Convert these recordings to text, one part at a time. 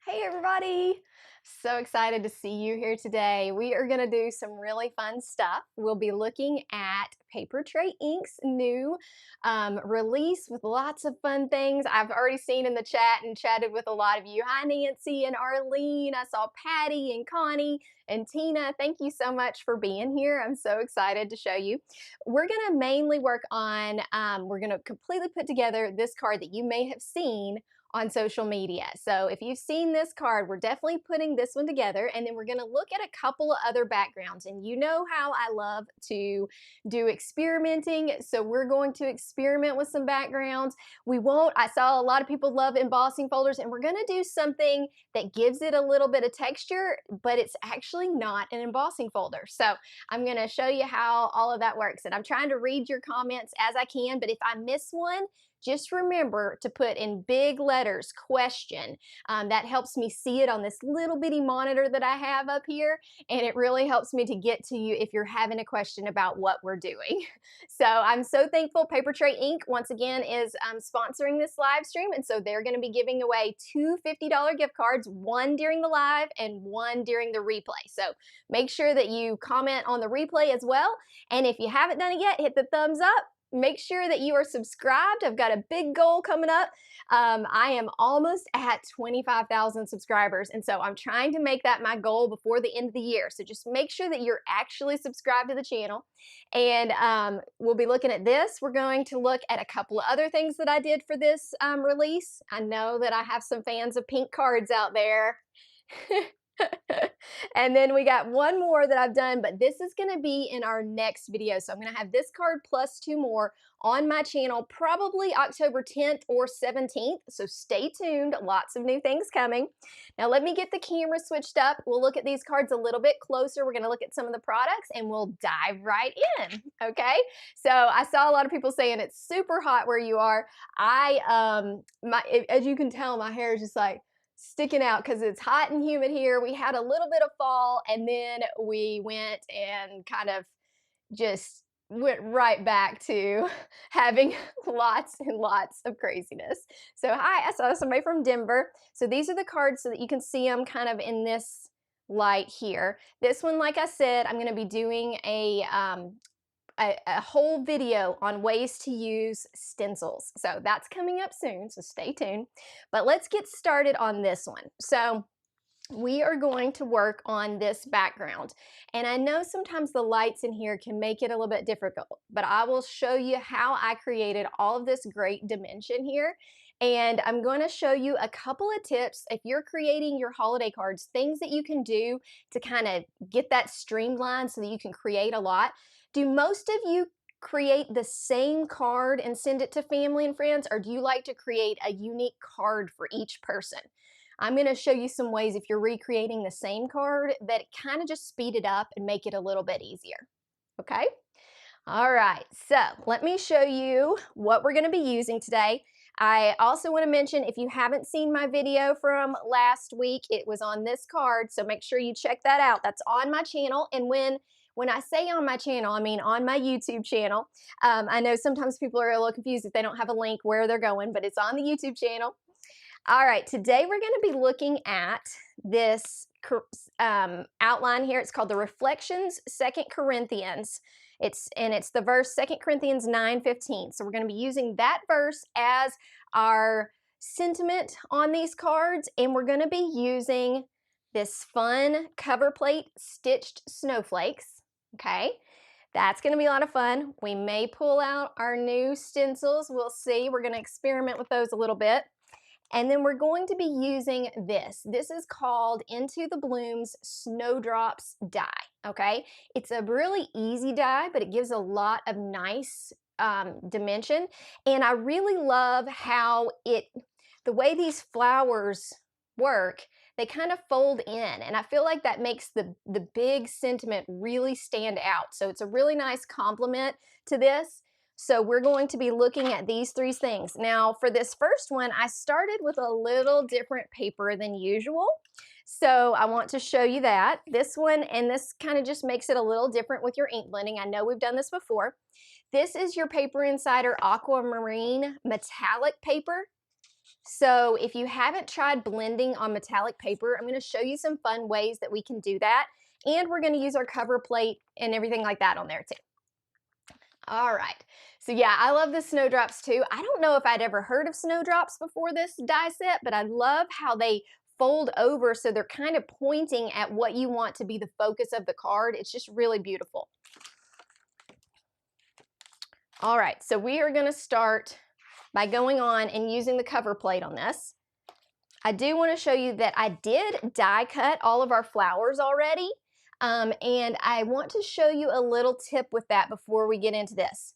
Hey everybody! So excited to see you here today. We are going to do some really fun stuff. We'll be looking at Papertrey Inc.'s new release with lots of fun things. I've already seen in the chat and chatted with a lot of you. Hi Nancy and Arlene. I saw Patty and Connie and Tina. Thank you so much for being here. I'm so excited to show you. We're going to mainly work on, we're going to completely put together this card that you may have seen on social media. So if you've seen this card, we're definitely putting this one together, and then we're going to look at a couple of other backgrounds. And you know how I love to do experimenting, so we're going to experiment with some backgrounds. I saw a lot of people love embossing folders, and we're going to do something that gives it a little bit of texture, but it's actually not an embossing folder. So I'm going to show you how all of that works, and I'm trying to read your comments as I can, but if I miss one, just remember to put in big letters, question. That helps me see it on this little bitty monitor that I have up here, and it really helps me to get to you if you're having a question about what we're doing. So I'm so thankful Papertrey Inc. once again is sponsoring this live stream, and so they're going to be giving away two $50 gift cards, one during the live and one during the replay. So make sure that you comment on the replay as well, and if you haven't done it yet, hit the thumbs up. Make sure that you are subscribed. I've got a big goal coming up. I am almost at 25,000 subscribers, and so I'm trying to make that my goal before the end of the year. So just make sure that you're actually subscribed to the channel, and we'll be looking at this. We're going to look at a couple of other things that I did for this release. I know that I have some fans of pink cards out there. And then we got one more that I've done, but this is going to be in our next video. So I'm going to have this card plus two more on my channel, probably October 10th or 17th. So stay tuned. Lots of new things coming. Now let me get the camera switched up. We'll look at these cards a little bit closer. We're going to look at some of the products and we'll dive right in. Okay. So I saw a lot of people saying it's super hot where you are. As you can tell, my hair is just like sticking out because it's hot and humid here. We had a little bit of fall, and then we went and kind of just went right back to having lots and lots of craziness. So hi, I saw somebody from Denver. So these are the cards so that you can see them kind of in this light here. This one, like I said, I'm going to be doing a whole video on ways to use stencils. So that's coming up soon, so stay tuned. But let's get started on this one. So we are going to work on this background. And I know sometimes the lights in here can make it a little bit difficult, but I will show you how I created all of this great dimension here. And I'm going to show you a couple of tips if you're creating your holiday cards, things that you can do to kind of get that streamlined so that you can create a lot. Do most of you create the same card and send it to family and friends, or do you like to create a unique card for each person? I'm going to show you some ways if you're recreating the same card that kind of just speed it up and make it a little bit easier. Okay? All right, so let me show you what we're going to be using today. I also want to mention, if you haven't seen my video from last week, it was on this card, so make sure you check that out. That's on my channel, and when I say on my channel, I mean on my YouTube channel. I know sometimes people are a little confused if they don't have a link where they're going, but it's on the YouTube channel. All right, today we're going to be looking at this outline here. It's called the Reflections, 2 Corinthians. It's the verse 2 Corinthians 9:15. So we're going to be using that verse as our sentiment on these cards, and we're going to be using this fun cover plate stitched snowflakes. Okay, that's going to be a lot of fun. We may pull out our new stencils. We'll see. We're going to experiment with those a little bit. And then we're going to be using this. This is called Into the Blooms Snowdrops die, okay? It's a really easy die, but it gives a lot of nice dimension. And I really love how the way these flowers work, they kind of fold in, and I feel like that makes the big sentiment really stand out. So it's a really nice complement to this. So we're going to be looking at these three things. Now for this first one, I started with a little different paper than usual. So I want to show you that. This one, and this kind of just makes it a little different with your ink blending. I know we've done this before. This is your Paper Insider Aquamarine metallic paper. So if you haven't tried blending on metallic paper, I'm going to show you some fun ways that we can do that. And we're going to use our cover plate and everything like that on there too. All right. So yeah, I love the snowdrops too. I don't know if I'd ever heard of snowdrops before this die set, but I love how they fold over so they're kind of pointing at what you want to be the focus of the card. It's just really beautiful. All right, so we are going to start by going on and using the cover plate on this. I do want to show you that I did die cut all of our flowers already, and I want to show you a little tip with that before we get into this.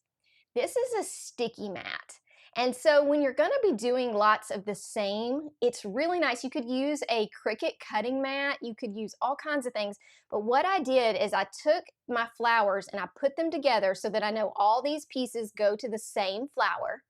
This is a sticky mat. And so when you're going to be doing lots of the same, it's really nice. You could use a Cricut cutting mat. You could use all kinds of things. But what I did is I took my flowers and I put them together so that I know all these pieces go to the same flower.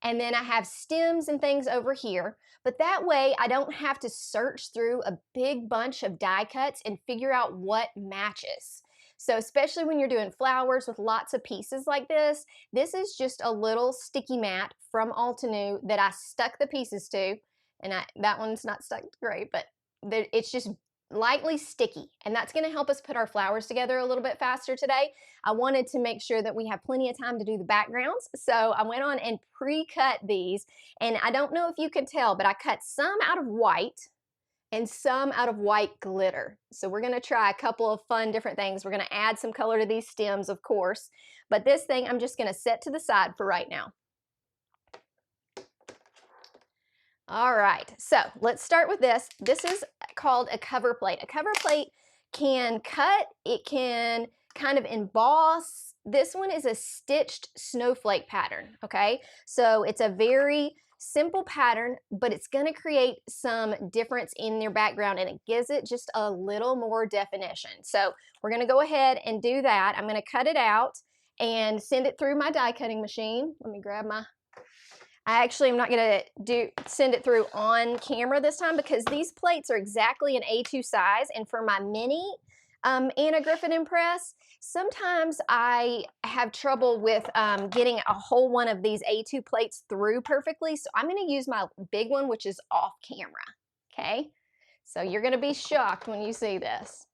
And then I have stems and things over here. But that way I don't have to search through a big bunch of die cuts and figure out what matches. So especially when you're doing flowers with lots of pieces like this is just a little sticky mat from Altenew that I stuck the pieces to. And that one's not stuck great, but it's just lightly sticky. And that's going to help us put our flowers together a little bit faster today. I wanted to make sure that we have plenty of time to do the backgrounds. So I went on and pre-cut these. And I don't know if you can tell, but I cut some out of white and some out of white glitter. So we're going to try a couple of fun different things. We're going to add some color to these stems, of course, but this thing I'm just going to set to the side for right now. All right, so let's start with this. This is called a cover plate. A cover plate can cut, it can kind of emboss. This one is a stitched snowflake pattern, okay? So it's a very simple pattern, but it's going to create some difference in your background and it gives it just a little more definition. So we're going to go ahead and do that. I'm going to cut it out and send it through my die cutting machine. Let me grab my, I actually am not going to send it through on camera this time because these plates are exactly an A2 size, and for my mini Anna Griffin Impress, sometimes I have trouble with getting a whole one of these A2 plates through perfectly, so I'm going to use my big one, which is off camera, okay? So you're going to be shocked when you see this.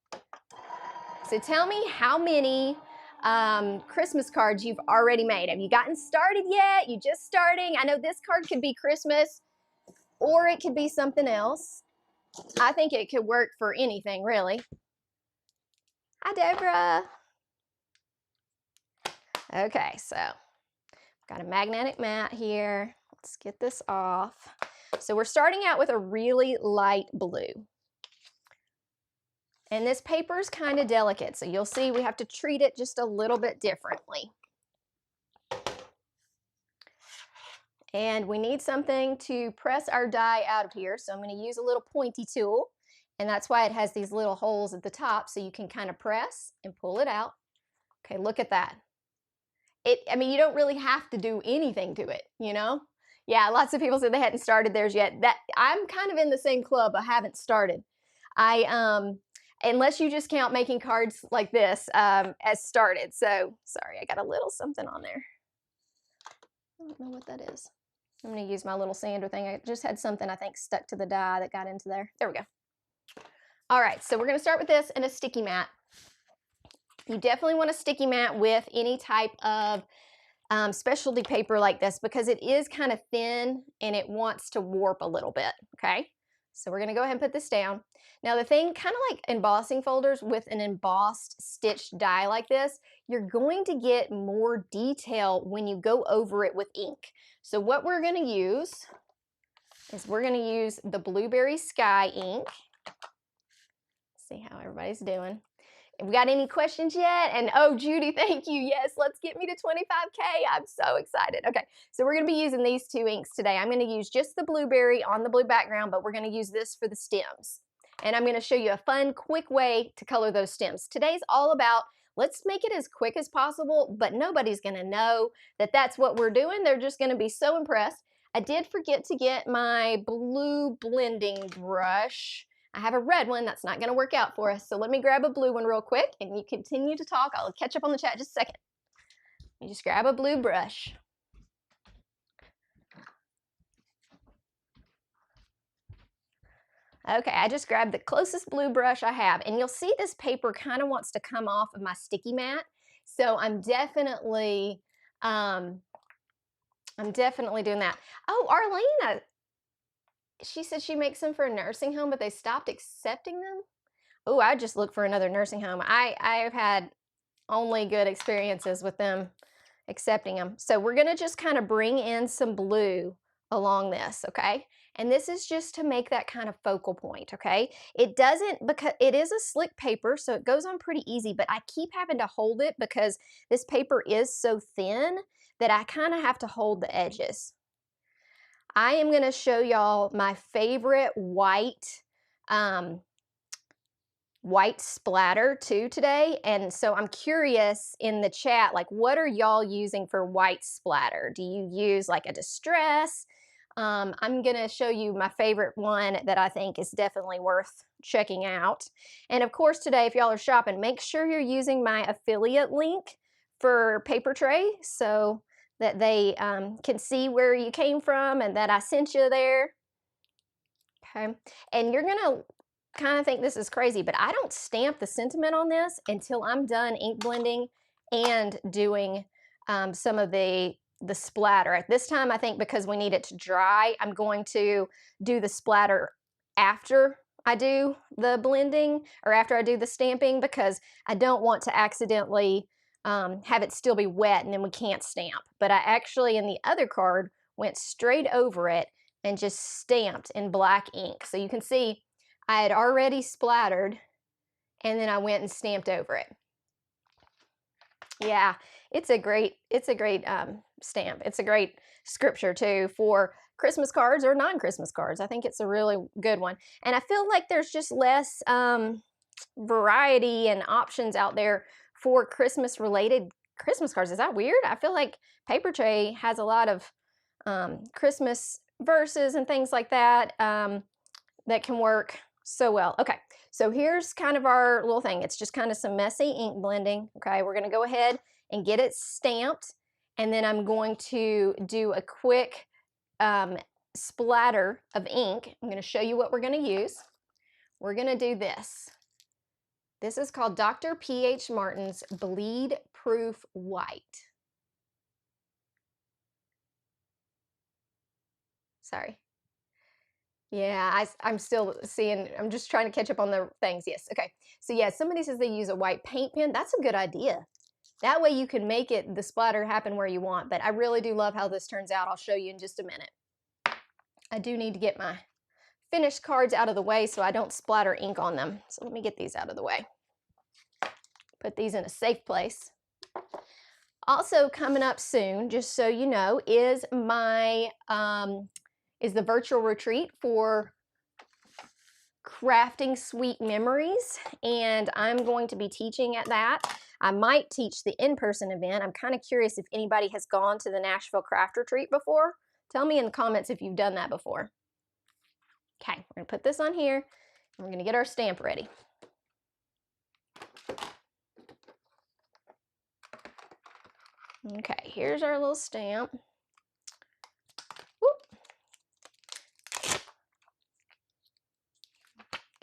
So tell me how many Christmas cards you've already made. Have you gotten started yet? You just starting? I know this card could be Christmas or it could be something else. I think it could work for anything, really. Hi, Deborah. Okay, so got a magnetic mat here. Let's get this off. So we're starting out with a really light blue. And this paper is kind of delicate, so you'll see we have to treat it just a little bit differently. And we need something to press our die out of here, so I'm going to use a little pointy tool. And that's why it has these little holes at the top, so you can kind of press and pull it out. Okay, look at that. I mean, you don't really have to do anything to it, you know? Yeah, lots of people said they hadn't started theirs yet. I'm kind of in the same club. I haven't started. Unless you just count making cards like this as started. So, sorry, I got a little something on there. I don't know what that is. I'm going to use my little sander thing. I just had something, I think, stuck to the die that got into there. There we go. All right, so we're going to start with this and a sticky mat. You definitely want a sticky mat with any type of specialty paper like this because it is kind of thin and it wants to warp a little bit, okay? So we're going to go ahead and put this down. Now the thing, kind of like embossing folders with an embossed stitched die like this, you're going to get more detail when you go over it with ink. So what we're going to use is we're going to use the Blueberry Sky ink. See how everybody's doing. Have we got any questions yet? And oh, Judy, thank you. Yes, let's get me to 25K. I'm so excited. Okay, so we're going to be using these two inks today. I'm going to use just the blueberry on the blue background, but we're going to use this for the stems. And I'm going to show you a fun, quick way to color those stems. Today's all about, let's make it as quick as possible, but nobody's going to know that that's what we're doing. They're just going to be so impressed. I did forget to get my blue blending brush. I have a red one that's not going to work out for us. So let me grab a blue one real quick and you continue to talk. I'll catch up on the chat just a second. You just grab a blue brush. Okay, I just grabbed the closest blue brush I have, and you'll see this paper kind of wants to come off of my sticky mat. So I'm definitely doing that. Oh, Arlena, she said she makes them for a nursing home, but they stopped accepting them. Oh, I just look for another nursing home. I've had only good experiences with them accepting them. So we're gonna just kind of bring in some blue along this, okay? And this is just to make that kind of focal point, okay? It doesn't, because it is a slick paper, so it goes on pretty easy, but I keep having to hold it because this paper is so thin that I kind of have to hold the edges. I am gonna show y'all my favorite white splatter too today, and so I'm curious in the chat, like, what are y'all using for white splatter? Do you use like a distress? I'm gonna show you my favorite one that I think is definitely worth checking out. And of course today, if y'all are shopping, make sure you're using my affiliate link for Papertrey so that they can see where you came from and that I sent you there. Okay, and you're gonna kind of think this is crazy, but I don't stamp the sentiment on this until I'm done ink blending and doing some of the splatter. At this time, I think because we need it to dry, I'm going to do the splatter after I do the blending or after I do the stamping, because I don't want to accidentally have it still be wet and then we can't stamp. But I actually, in the other card, went straight over it and just stamped in black ink. So you can see I had already splattered and then I went and stamped over it. Yeah, it's a great stamp. It's a great scripture too for Christmas cards or non-Christmas cards. I think it's a really good one. And I feel like there's just less variety and options out there for Christmas related Christmas cards. Is that weird? I feel like Papertrey has a lot of Christmas verses and things like that that can work so well. Okay, so here's kind of our little thing. It's just kind of some messy ink blending. Okay, we're gonna go ahead and get it stamped, and then I'm going to do a quick splatter of ink. I'm gonna show you what we're gonna use. We're gonna do this. This is called Dr. P.H. Martin's Bleed Proof White. Sorry. Yeah, I'm still seeing, I'm just trying to catch up on the things. Yes, okay. So yeah, somebody says they use a white paint pen. That's a good idea. That way you can make it, the splatter happen where you want, but I really do love how this turns out. I'll show you in just a minute. I do need to get my finished cards out of the way so I don't splatter ink on them. So let me get these out of the way. Put these in a safe place. Also coming up soon, just so you know, is my is the virtual retreat for crafting sweet memories, and I'm going to be teaching at that. I might teach the in-person event. I'm kind of curious if anybody has gone to the Nashville Craft Retreat before. Tell me in the comments if you've done that before. Okay, we're gonna put this on here, and we're gonna get our stamp ready. Okay, here's our little stamp.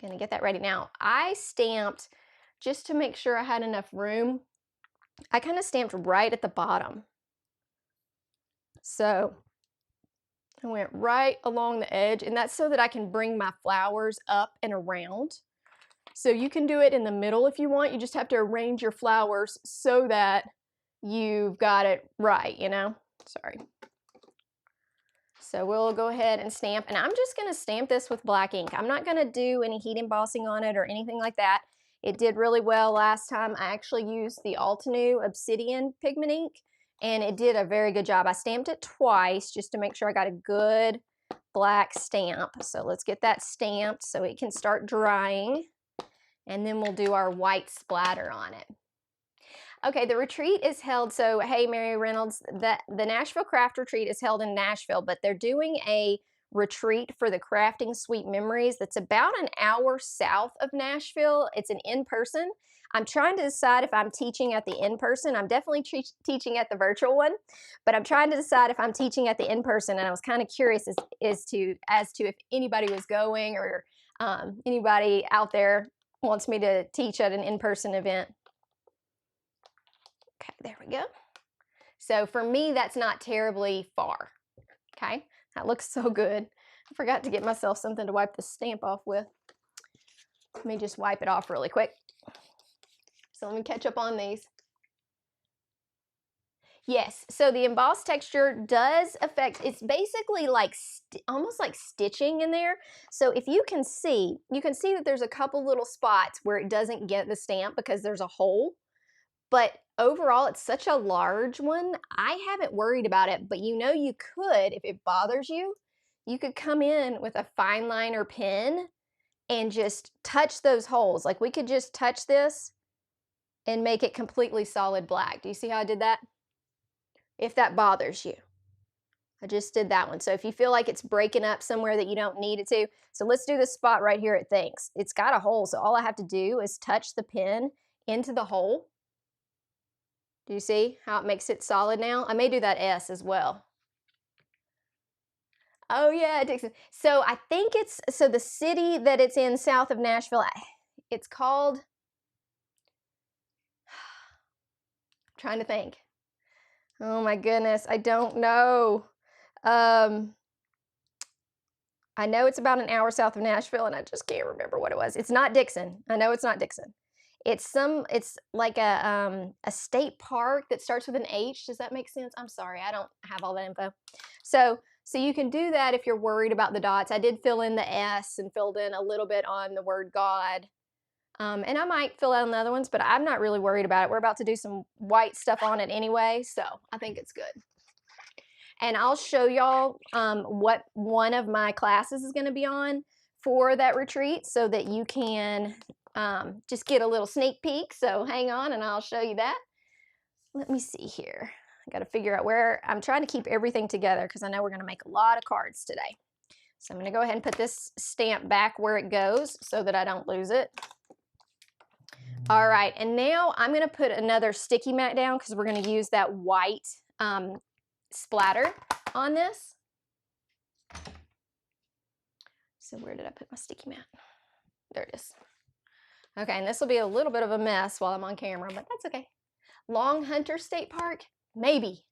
Gonna get that ready. Now, I stamped, just to make sure I had enough room, I kind of stamped right at the bottom. So I went right along the edge, and that's so that I can bring my flowers up and around. So you can do it in the middle if you want. You just have to arrange your flowers so that you've got it right, you know? Sorry. So we'll go ahead and stamp, and I'm just gonna stamp this with black ink. I'm not gonna do any heat embossing on it or anything like that. It did really well last time. I actually used the Altenew Obsidian pigment ink, and it did a very good job. I stamped it twice just to make sure I got a good black stamp. So let's get that stamped so it can start drying, and then we'll do our white splatter on it. Okay, the retreat is held, so hey, Mary Reynolds, the Nashville Craft Retreat is held in Nashville, but they're doing a retreat for the Crafting Sweet Memories that's about an hour south of Nashville. It's an in-person. I'm trying to decide if I'm teaching at the in-person. I'm definitely teaching at the virtual one, but I'm trying to decide if I'm teaching at the in-person, and I was kind of curious as to if anybody was going, or anybody out there wants me to teach at an in-person event. Okay, there we go. So for me, that's not terribly far. Okay, that looks so good. I forgot to get myself something to wipe the stamp off with. Let me just wipe it off really quick. So let me catch up on these. Yes, so the embossed texture does affect, it's basically like almost like stitching in there. So if you can see that there's a couple little spots where it doesn't get the stamp because there's a hole. But overall, it's such a large one. I haven't worried about it, but you know, you could, if it bothers you, you could come in with a fine liner pen and just touch those holes. Like, we could just touch this and make it completely solid black. Do you see how I did that? If that bothers you. I just did that one. So if you feel like it's breaking up somewhere that you don't need it to, so let's do this spot right here, it thinks. It's got a hole, so all I have to do is touch the pen into the hole. Do you see how it makes it solid now? I may do that S as well. Oh yeah, Dixon. So I think it's, so the city that it's in south of Nashville, it's called, I'm trying to think. Oh my goodness, I don't know. I know it's about an hour south of Nashville, and I just can't remember what it was. It's not Dixon. I know it's not Dixon. It's like a state park that starts with an H. Does that make sense? I'm sorry, I don't have all that info. So you can do that if you're worried about the dots. I did fill in the S and filled in a little bit on the word God. And I might fill out the other ones, but I'm not really worried about it. We're about to do some white stuff on it anyway, so I think it's good. And I'll show y'all what one of my classes is going to be on for that retreat, so that you can just get a little sneak peek. So hang on and I'll show you that. Let me see here. I got to figure out where, I'm trying to keep everything together because I know we're going to make a lot of cards today. So I'm going to go ahead and put this stamp back where it goes so that I don't lose it. All right, and now I'm going to put another sticky mat down because we're going to use that white splatter on this. So where did I put my sticky mat? There it is. Okay, and this will be a little bit of a mess while I'm on camera, but that's okay. Long Hunter State Park? Maybe.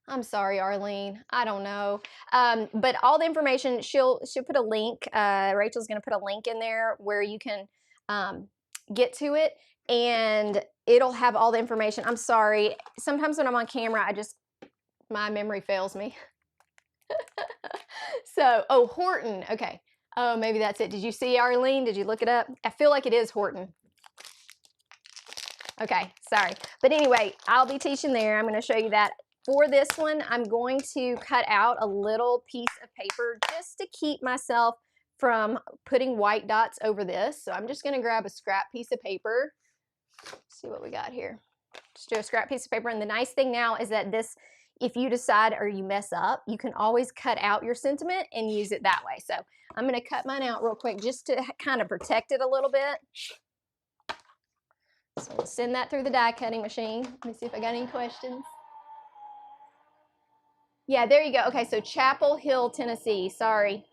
I'm sorry, Arlene. I don't know. But all the information, she'll put a link. Rachel's going to put a link in there where you can get to it, and it'll have all the information. I'm sorry. Sometimes when I'm on camera, my memory fails me. So, oh, Horton. Okay. Oh, maybe that's it. Did you see, Arlene? Did you look it up? I feel like it is Horton. Okay, sorry. But anyway, I'll be teaching there. I'm going to show you that. For this one, I'm going to cut out a little piece of paper just to keep myself from putting white dots over this. So I'm just going to grab a scrap piece of paper. Let's see what we got here. Just do a scrap piece of paper. And the nice thing now is that this, if you decide or you mess up, you can always cut out your sentiment and use it that way. So I'm going to cut mine out real quick just to kind of protect it a little bit. So we'll send that through the die cutting machine. Let me see if I got any questions. Yeah, there you go. Okay, so Chapel Hill, Tennessee. Sorry.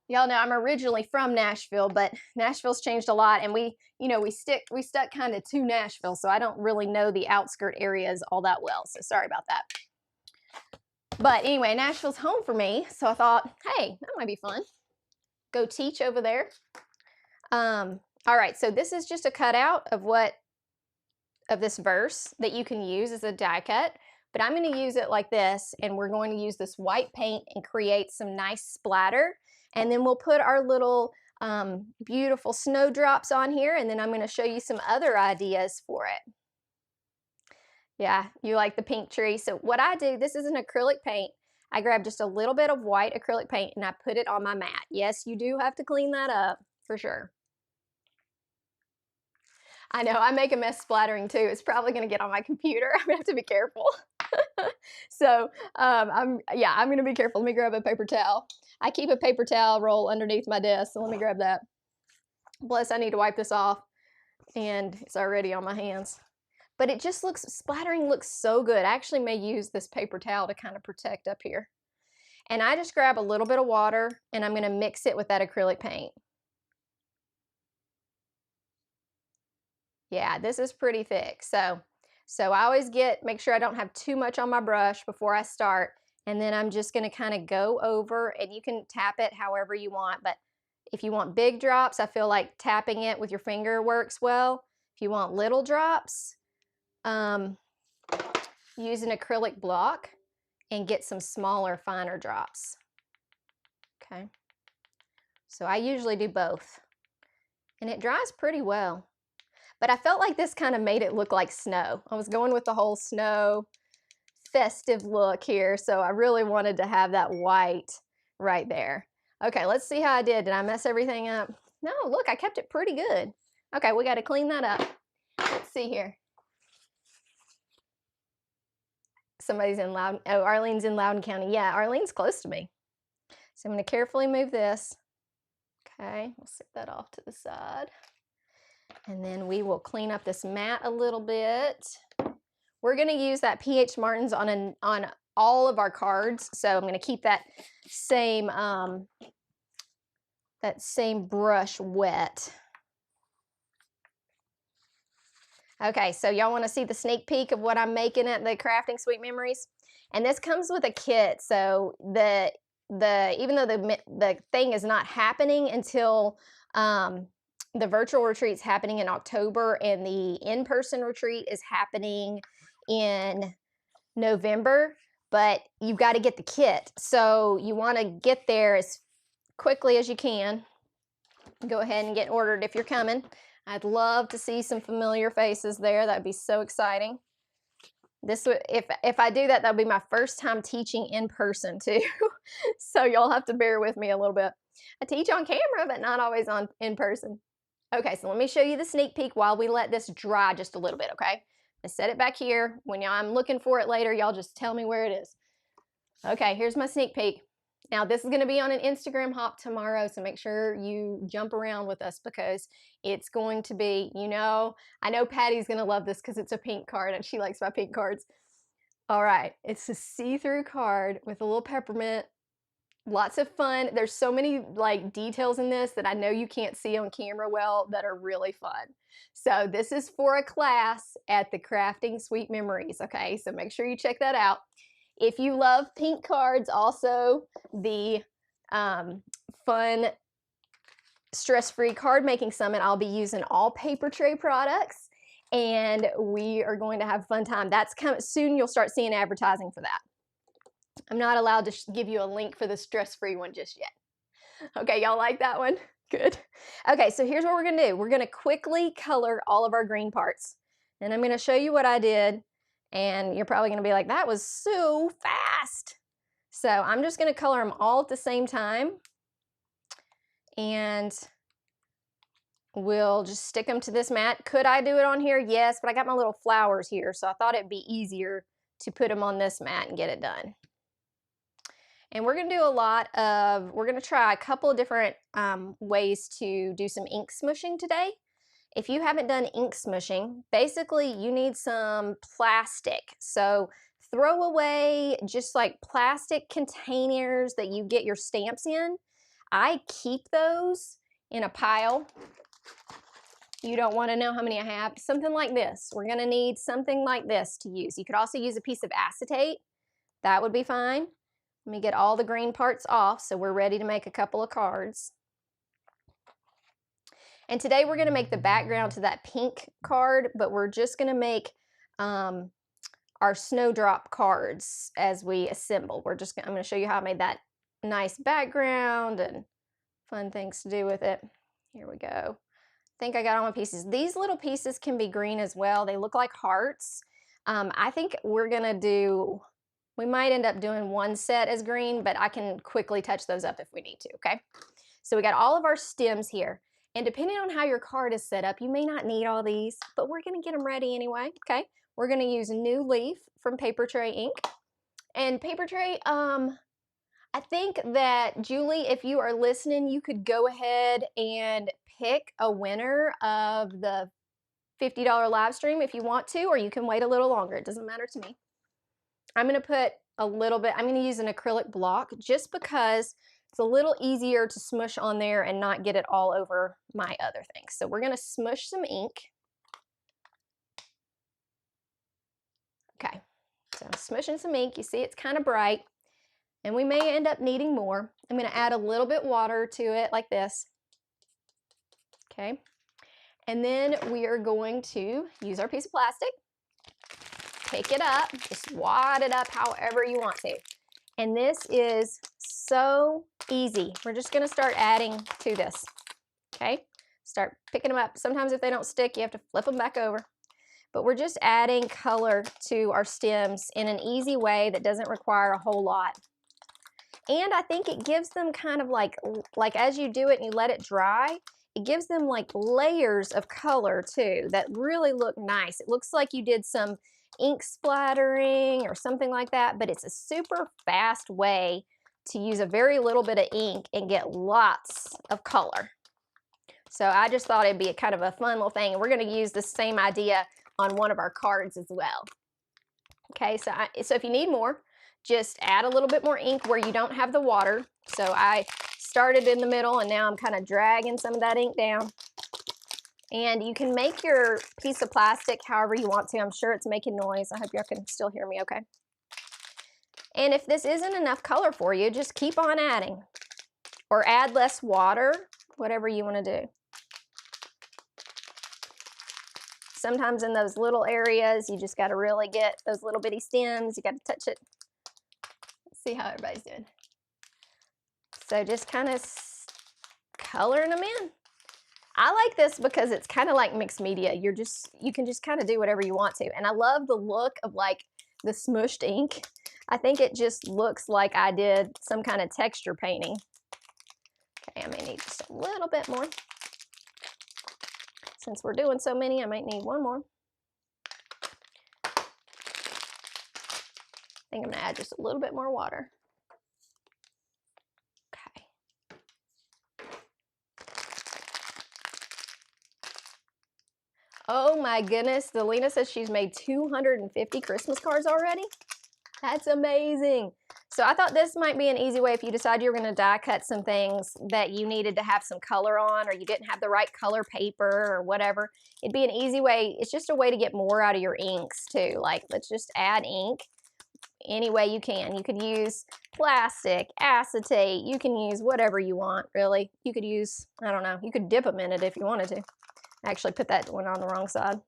Y'all know I'm originally from Nashville, but Nashville's changed a lot, and we stuck kind of to Nashville, so I don't really know the outskirt areas all that well. So sorry about that. But anyway, Nashville's home for me, so I thought, hey, that might be fun. Go teach over there. All right, so this is just a cutout of this verse that you can use as a die cut, but I'm going to use it like this, and we're going to use this white paint and create some nice splatter, and then we'll put our little beautiful snowdrops on here, and then I'm going to show you some other ideas for it. Yeah, you like the pink tree. So what I do, this is an acrylic paint. I grab just a little bit of white acrylic paint and I put it on my mat. Yes, you do have to clean that up for sure. I know, I make a mess splattering too. It's probably gonna get on my computer. I'm gonna have to be careful. So, I'm gonna be careful. Let me grab a paper towel. I keep a paper towel roll underneath my desk, so let me grab that. Plus, I need to wipe this off, and it's already on my hands. But it just looks, splattering looks so good. I actually may use this paper towel to kind of protect up here. And I just grab a little bit of water, and I'm gonna mix it with that acrylic paint. Yeah, this is pretty thick. So I always make sure I don't have too much on my brush before I start. And then I'm just gonna kind of go over, and you can tap it however you want. But if you want big drops, I feel like tapping it with your finger works well. If you want little drops, use an acrylic block and get some smaller, finer drops. Okay. So I usually do both. And it dries pretty well. But I felt like this kind of made it look like snow. I was going with the whole snow festive look here, so I really wanted to have that white right there. Okay, let's see how I did. Did I mess everything up? No, look, I kept it pretty good. Okay, we got to clean that up. Let's see here. Somebody's in Loudon. Oh, Arlene's in Loudoun County. Yeah, Arlene's close to me. So I'm going to carefully move this. Okay, we'll set that off to the side. And then we will clean up this mat a little bit. We're going to use that PH Martin's on all of our cards. So I'm going to keep that same brush wet. Okay, so y'all want to see the sneak peek of what I'm making at the Crafting Sweet Memories? And this comes with a kit. So even though the thing is not happening until the virtual retreat's happening in October, and the in-person retreat is happening in November, but you've got to get the kit. So you want to get there as quickly as you can. Go ahead and get ordered if you're coming. I'd love to see some familiar faces there. That'd be so exciting. This would, if I do that, that'll be my first time teaching in person too. So y'all have to bear with me a little bit. I teach on camera, but not always in person. Okay, so let me show you the sneak peek while we let this dry just a little bit, okay? I set it back here. When I'm looking for it later, y'all just tell me where it is. Okay, here's my sneak peek. Now, this is going to be on an Instagram hop tomorrow, so make sure you jump around with us, because it's going to be, I know Patty's going to love this because it's a pink card, and she likes my pink cards. All right, it's a see-through card with a little peppermint. Lots of fun. There's so many details in this that I know you can't see on camera well that are really fun. So this is for a class at the Crafting Sweet Memories, okay? So make sure you check that out. If you love pink cards, also the fun stress-free card making summit, I'll be using all Papertrey products, and we are going to have a fun time. That's coming soon. You'll start seeing advertising for that. I'm not allowed to give you a link for the stress-free one just yet. Okay, y'all like that one? Good. Okay, so here's what we're gonna do. We're gonna quickly color all of our green parts. And I'm gonna show you what I did, and you're probably gonna be like, that was so fast. So I'm just gonna color them all at the same time. And we'll just stick them to this mat. Could I do it on here? Yes, but I got my little flowers here, so I thought it'd be easier to put them on this mat and get it done. And we're going to do we're going to try a couple of different ways to do some ink smooshing today. If you haven't done ink smooshing, basically you need some plastic. So throw away just like plastic containers that you get your stamps in. I keep those in a pile. You don't want to know how many I have. Something like this. We're going to need something like this to use. You could also use a piece of acetate. That would be fine. Let me get all the green parts off so we're ready to make a couple of cards. And today we're going to make the background to that pink card, but we're just going to make our snowdrop cards as we assemble. I'm going to show you how I made that nice background and fun things to do with it. Here we go. I think I got all my pieces. These little pieces can be green as well. They look like hearts. I think we might end up doing one set as green, but I can quickly touch those up if we need to, okay? So we got all of our stems here. And depending on how your card is set up, you may not need all these, but we're gonna get them ready anyway, okay? We're gonna use New Leaf from Papertrey ink. And Papertrey, I think that, Julie, if you are listening, you could go ahead and pick a winner of the $50 live stream if you want to, or you can wait a little longer. It doesn't matter to me. I'm gonna put a little bit, I'm gonna use an acrylic block just because it's a little easier to smush on there and not get it all over my other things. So we're gonna smush some ink. Okay, so I'm smushing some ink. You see it's kind of bright, and we may end up needing more. I'm gonna add a little bit water to it like this. Okay, and then we are going to use our piece of plastic, pick it up, just wad it up however you want to. And this is so easy. We're just gonna start adding to this, okay? Start picking them up. Sometimes if they don't stick, you have to flip them back over. But we're just adding color to our stems in an easy way that doesn't require a whole lot. And I think it gives them kind of like as you do it and you let it dry, it gives them like layers of color too that really look nice. It looks like you did some ink splattering or something like that, but it's a super fast way to use a very little bit of ink and get lots of color. So I just thought it'd be a kind of a fun little thing, and we're going to use the same idea on one of our cards as well. Okay, so if you need more, just add a little bit more ink where you don't have the water. So I started in the middle and now I'm kind of dragging some of that ink down. And you can make your piece of plastic however you want to. I'm sure it's making noise. I hope y'all can still hear me okay. And if this isn't enough color for you, just keep on adding. Or add less water, whatever you want to do. Sometimes in those little areas, you just got to really get those little bitty stems. You got to touch it. Let's see how everybody's doing. So just kind of coloring them in. I like this because it's kind of like mixed media. You can just kind of do whatever you want to. And I love the look of like the smushed ink. I think it just looks like I did some kind of texture painting. Okay, I may need just a little bit more. Since we're doing so many, I might need one more. I think I'm gonna add just a little bit more water. Okay. Oh my goodness, Delina says she's made 250 Christmas cards already. That's amazing. So I thought this might be an easy way if you decide you're gonna die cut some things that you needed to have some color on, or you didn't have the right color paper or whatever. It'd be an easy way. It's just a way to get more out of your inks too. Like, let's just add ink any way you can. You could use plastic, acetate, you can use whatever you want, really. You could use, I don't know, you could dip them in it if you wanted to. I actually put that one on the wrong side.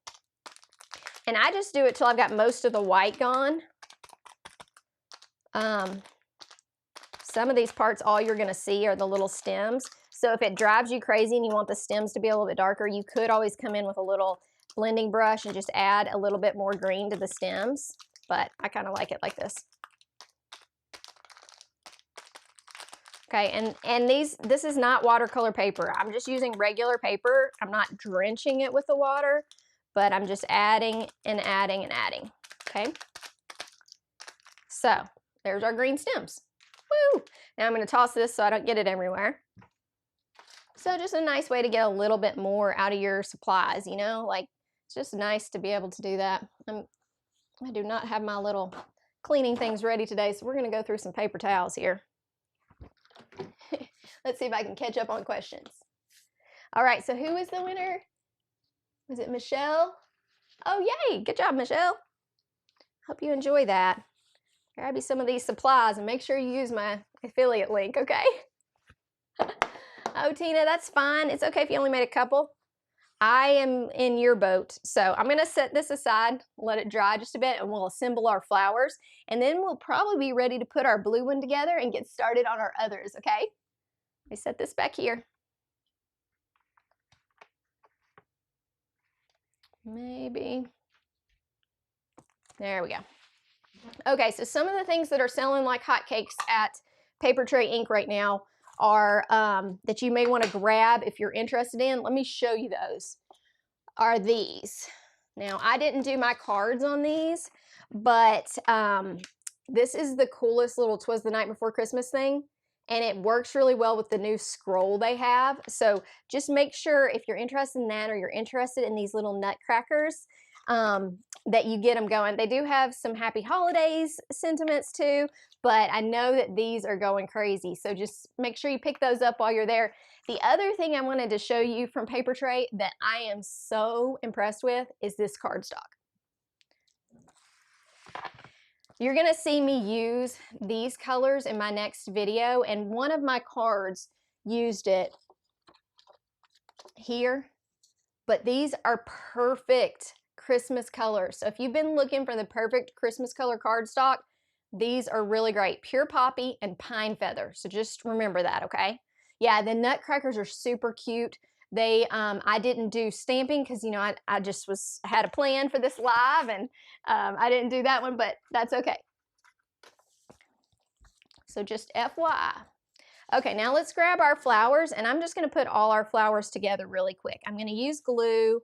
And I just do it till I've got most of the white gone. Some of these parts, all you're gonna see are the little stems. So if it drives you crazy and you want the stems to be a little bit darker, you could always come in with a little blending brush and just add a little bit more green to the stems. But I kind of like it like this. Okay, and this is not watercolor paper. I'm just using regular paper. I'm not drenching it with the water, but I'm just adding and adding and adding, okay? So there's our green stems. Woo! Now I'm gonna toss this so I don't get it everywhere. So just a nice way to get a little bit more out of your supplies, you know? Like, it's just nice to be able to do that. I do not have my little cleaning things ready today, so we're gonna go through some paper towels here. Let's see if I can catch up on questions. All right, so who is the winner? Was it Michelle? Oh, yay, good job, Michelle. Hope you enjoy that. Grab you some of these supplies and make sure you use my affiliate link, okay? Oh, Tina, that's fine. It's okay if you only made a couple. I am in your boat, so I'm gonna set this aside, let it dry just a bit, and we'll assemble our flowers, and then we'll probably be ready to put our blue one together and get started on our others, okay? Let me set this back here. Maybe. There we go. Okay, so some of the things that are selling like hotcakes at Papertrey Ink right now are that you may want to grab if you're interested in. Let me show you those. Are these. Now, I didn't do my cards on these, but this is the coolest little 'Twas the Night Before Christmas thing, and it works really well with the new scroll they have. So just make sure if you're interested in that or you're interested in these little nutcrackers, that you get them going. They do have some happy holidays sentiments too, but I know that these are going crazy. So just make sure you pick those up while you're there. The other thing I wanted to show you from Papertrey that I am so impressed with is this cardstock. You're gonna see me use these colors in my next video, and one of my cards used it here, but these are perfect Christmas colors. So if you've been looking for the perfect Christmas color cardstock, these are really great. Pure poppy and pine feather. So just remember that, okay? Yeah, the nutcrackers are super cute. They, I didn't do stamping because, you know, I just had a plan for this live, and I didn't do that one, but that's okay. So just FYI. Okay, now let's grab our flowers, and I'm just gonna put all our flowers together really quick. I'm gonna use glue.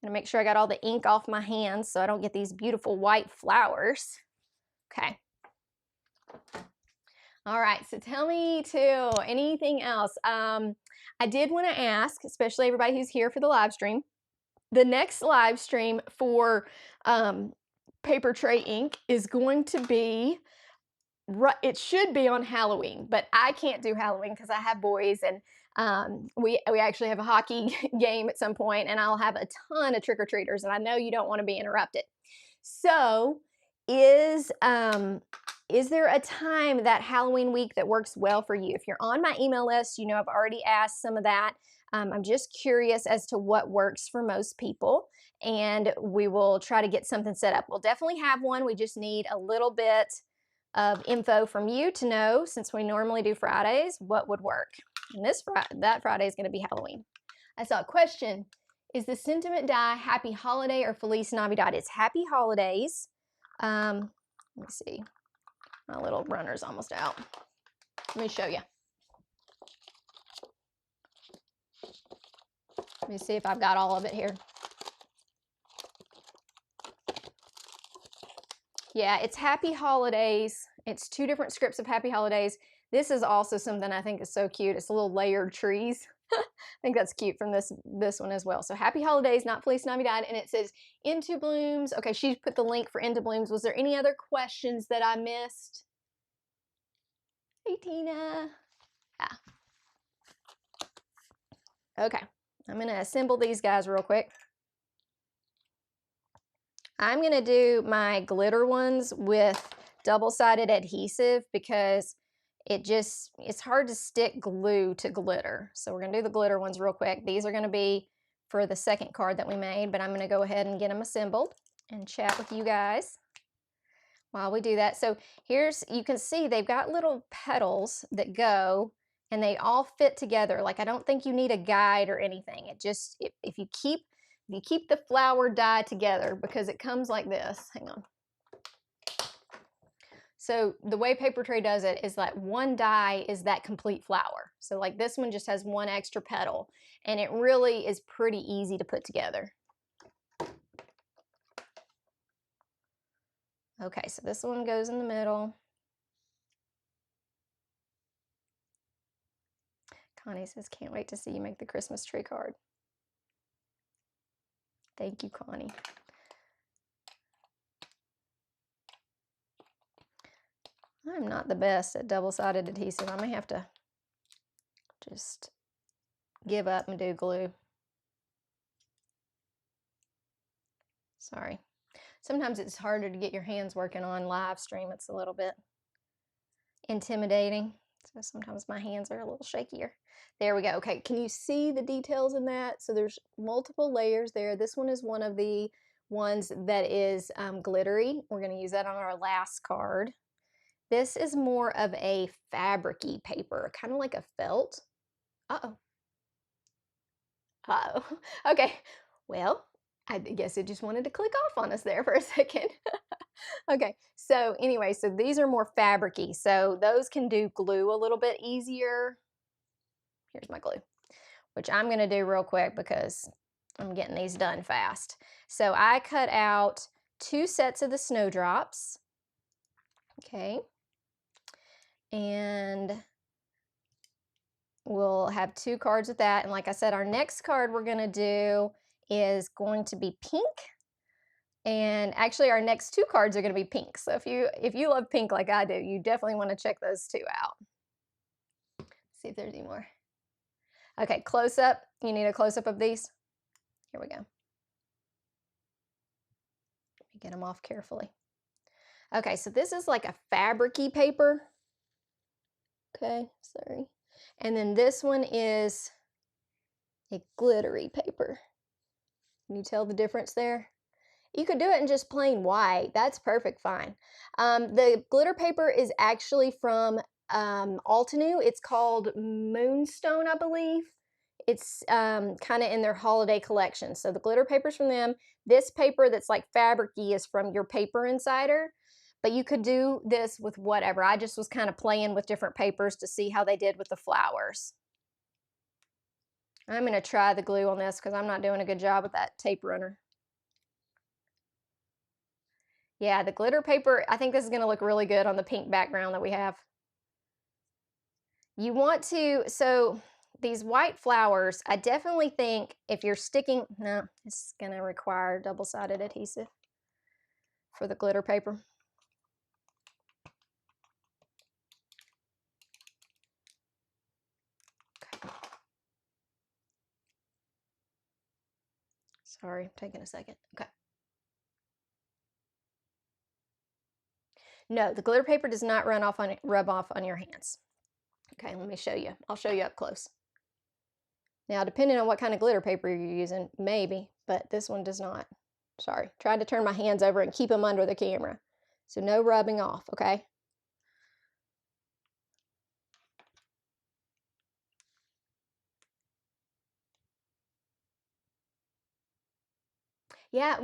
I'm gonna make sure I got all the ink off my hands so I don't get these beautiful white flowers. Okay. All right, so tell me too, anything else? I did want to ask, especially everybody who's here for the live stream, the next live stream for Papertrey Ink is going to be, it should be on Halloween, but I can't do Halloween because I have boys, and we actually have a hockey game at some point, and I'll have a ton of trick-or-treaters, and I know you don't want to be interrupted. So is there a time that Halloween week that works well for you? If you're on my email list, you know I've already asked some of that. I'm just curious as to what works for most people, and we will try to get something set up. We'll definitely have one. We just need a little bit of info from you to know, since we normally do Fridays, what would work. And that Friday is going to be Halloween. I saw a question. Is the sentiment die Happy Holiday or Feliz Navidad? It's Happy Holidays. Let me see. My little runner's almost out. Let me show you. Let me see if I've got all of it here. Yeah, it's Happy Holidays. It's 2 different scripts of Happy Holidays. This is also something I think is so cute. It's little layered trees. I think that's cute from this one as well. So Happy Holidays, not Feliz Navidad, and it says Into Blooms. Okay, she put the link for Into Blooms. Was there any other questions that I missed? Hey, Tina. Yeah. Okay, I'm gonna assemble these guys real quick. I'm gonna do my glitter ones with double-sided adhesive because it's hard to stick glue to glitter. So we're gonna do the glitter ones real quick. These are gonna be for the second card that we made, but I'm gonna go ahead and get them assembled and chat with you guys while we do that. So you can see they've got little petals that go, and they all fit together. Like, I don't think you need a guide or anything. It just, if you keep the flower die together, because it comes like this. Hang on. So the way Papertrey does it is that one die is that complete flower. So like this one just has one extra petal, and it really is pretty easy to put together. Okay, so this one goes in the middle. Connie says, can't wait to see you make the Christmas tree card. Thank you, Connie. I'm not the best at double-sided adhesive. I may have to just give up and do glue. Sorry. Sometimes it's harder to get your hands working on live stream. It's a little bit intimidating. So sometimes my hands are a little shakier. There we go. Okay, can you see the details in that? So there's multiple layers there. This one is one of the ones that is glittery. We're going to use that on our last card. This is more of a fabric-y paper, kind of like a felt. Uh-oh. Uh-oh. Okay, well, I guess it just wanted to click off on us there for a second. Okay, so anyway, so these are more fabric-y, so those can do glue a little bit easier. here's my glue, which I'm gonna do real quick because I'm getting these done fast. So I cut out 2 sets of the snowdrops, okay, and we'll have 2 cards with that. And like I said, our next card we're gonna do is going to be pink. And actually our next 2 cards are gonna be pink. So if you love pink like I do, you definitely wanna check those 2 out. See if there's any more. Okay, close up. You need a close up of these. Here we go. Let me get them off carefully. Okay, so this is like a fabric-y paper. Okay, sorry. And then this one is a glittery paper. Can you tell the difference there? You could do it in just plain white. That's perfect fine. The glitter paper is actually from Altenew. It's called Moonstone, I believe. It's kind of in their holiday collection. So the glitter paper's from them. This paper that's like fabric-y is from your Paper Insider. But you could do this with whatever. I just was kind of playing with different papers to see how they did with the flowers. I'm going to try the glue on this because I'm not doing a good job with that tape runner. Yeah, the glitter paper, I think this is going to look really good on the pink background that we have. You want to, so these white flowers, I definitely think if you're sticking, no, it's going to require double-sided adhesive for the glitter paper. Okay. Sorry, taking a second. Okay. No, the glitter paper does not rub off on your hands. Okay, let me show you. I'll show you up close. Now, depending on what kind of glitter paper you're using, maybe, but this one does not. Sorry, tried to turn my hands over and keep them under the camera. So no rubbing off, okay? Yeah,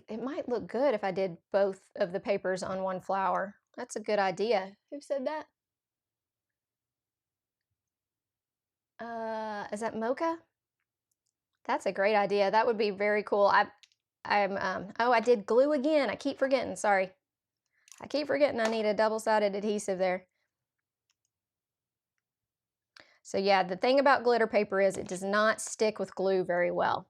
it might look good if I did both of the papers on one flower. That's a good idea. Who said that? Is that Mocha? That's a great idea. That would be very cool. Oh, I did glue again. I keep forgetting, sorry. I keep forgetting I need a double-sided adhesive there. So yeah, the thing about glitter paper is it does not stick with glue very well.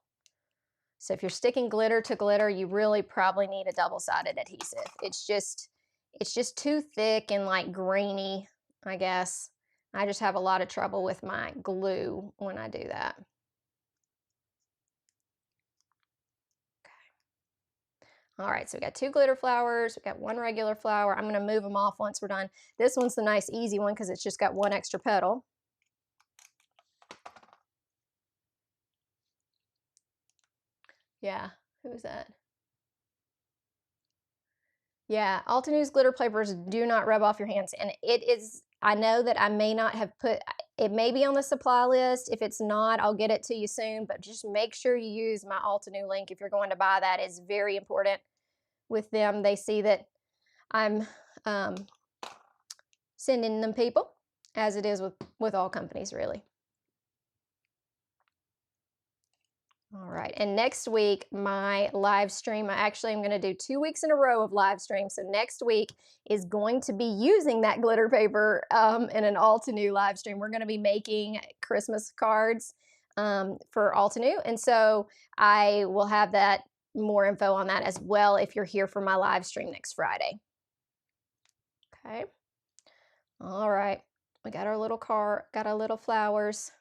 So if you're sticking glitter to glitter, you really probably need a double-sided adhesive. It's just too thick and like grainy, I guess. I just have a lot of trouble with my glue when I do that. Okay. All right, so we got 2 glitter flowers, we got 1 regular flower. I'm gonna move them off once we're done. This one's the nice easy one because it's just got 1 extra petal. Yeah, who is that? Yeah, Altenew's glitter papers do not rub off your hands. And it is, I know that I may not have put, it may be on the supply list. If it's not, I'll get it to you soon. But just make sure you use my Altenew link if you're going to buy that. It's very important with them. They see that I'm sending them people, as it is with all companies, really. All right, and next week, my live stream, I actually am going to do 2 weeks in a row of live stream. So next week is going to be using that glitter paper in an Altenew live stream. We're going to be making Christmas cards for Altenew. And so I will have that more info on that as well if you're here for my live stream next Friday. Okay. All right. We got our little car, got our little flowers.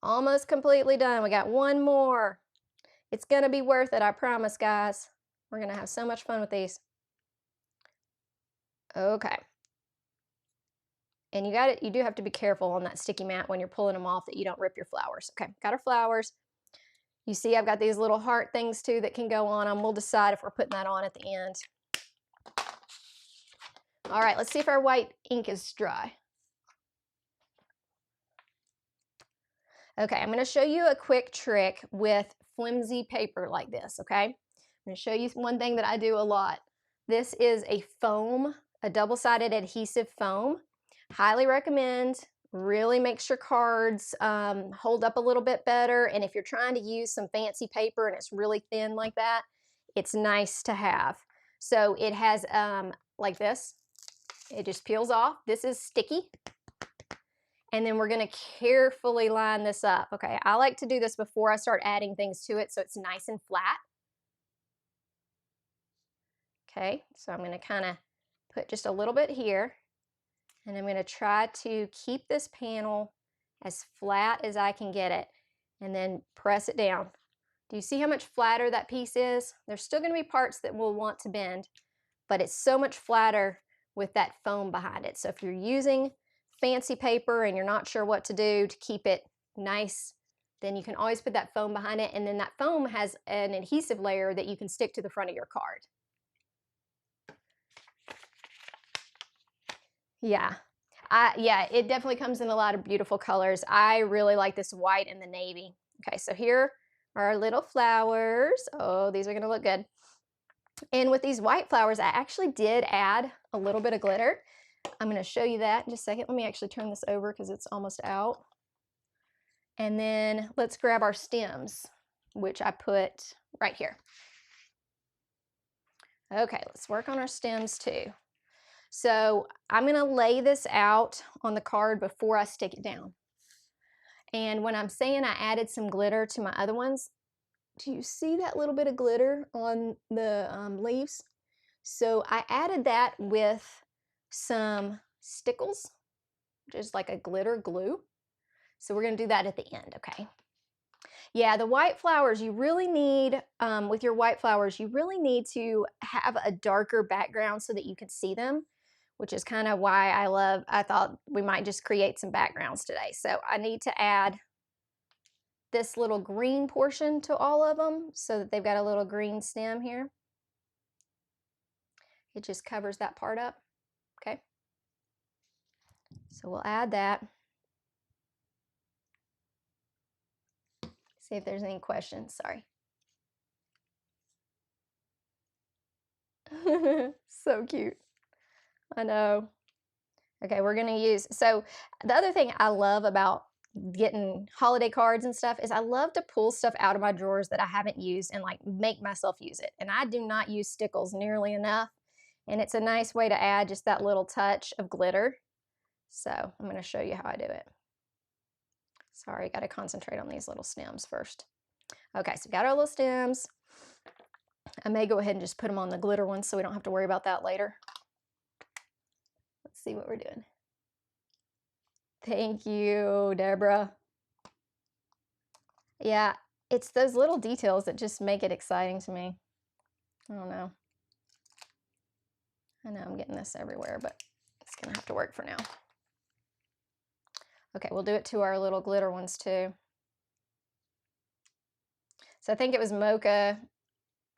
Almost completely done. We got 1 more. It's going to be worth it, I promise, guys. We're going to have so much fun with these. Okay. And you do have to be careful on that sticky mat when you're pulling them off that you don't rip your flowers. Okay, got our flowers. You see I've got these little heart things too that can go on them. We'll decide if we're putting that on at the end. All right, let's see if our white ink is dry. Okay, I'm going to show you a quick trick with flimsy paper like this, okay? I'm going to show you one thing that I do a lot. This is a foam, a double-sided adhesive foam. Highly recommend really makes your cards hold up a little bit better. And if you're trying to use some fancy paper and it's really thin like that, it's nice to have. So it has like this, it just peels off. This is sticky. And then we're gonna carefully line this up. Okay, I like to do this before I start adding things to it so it's nice and flat. Okay, so I'm gonna kind of put just a little bit here, and I'm gonna try to keep this panel as flat as I can get it, and then press it down. Do you see how much flatter that piece is? There's still gonna be parts that will want to bend, but it's so much flatter with that foam behind it. So if you're using fancy paper and you're not sure what to do to keep it nice, then you can always put that foam behind it, and then that foam has an adhesive layer that you can stick to the front of your card. Yeah. Yeah, it definitely comes in a lot of beautiful colors. I really like this white and the navy. Okay, so here are our little flowers. Oh, these are gonna look good. And with these white flowers, I actually did add a little bit of glitter. I'm gonna show you that in just a second. Let me actually turn this over because it's almost out. And then let's grab our stems, which I put right here. Okay, let's work on our stems too. So I'm gonna lay this out on the card before I stick it down. And when I'm saying I added some glitter to my other ones, do you see that little bit of glitter on the leaves? So I added that with some stickles, which is like a glitter glue. So we're gonna do that at the end, okay? Yeah, the white flowers, you really need, with your white flowers, you really need to have a darker background so that you can see them, which is kind of why I thought we might just create some backgrounds today. So I need to add this little green portion to all of them so that they've got a little green stem here. It just covers that part up, okay? So we'll add that. See if there's any questions, sorry. So cute. I know. Okay, we're gonna use, so the other thing I love about getting holiday cards and stuff is I love to pull stuff out of my drawers that I haven't used and like make myself use it. And I do not use stickles nearly enough. And it's a nice way to add just that little touch of glitter. So I'm gonna show you how I do it. Sorry, gotta concentrate on these little stems first. Okay, so we got our little stems. I may go ahead and just put them on the glitter ones so we don't have to worry about that later. Let's see what we're doing. Thank you, Deborah. Yeah, it's those little details that just make it exciting to me. I don't know. I know I'm getting this everywhere, but it's gonna have to work for now. Okay, we'll do it to our little glitter ones too. So I think it was Mocha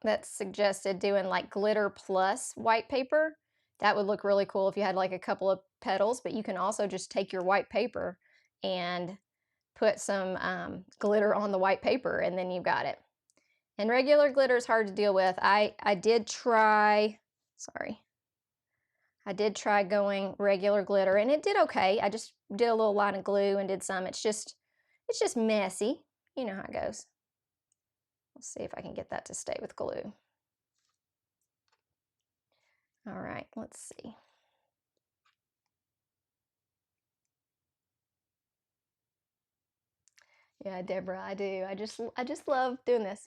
that suggested doing like glitter plus white paper. That would look really cool if you had like a couple of petals, but you can also just take your white paper and put some glitter on the white paper, and then you've got it. And regular glitter is hard to deal with. I did try, sorry. I did try going regular glitter and it did okay. I just did a little line of glue and did some. It's just messy. You know how it goes. Let's see if I can get that to stay with glue. All right, let's see. Yeah, Deborah, I do. I just love doing this.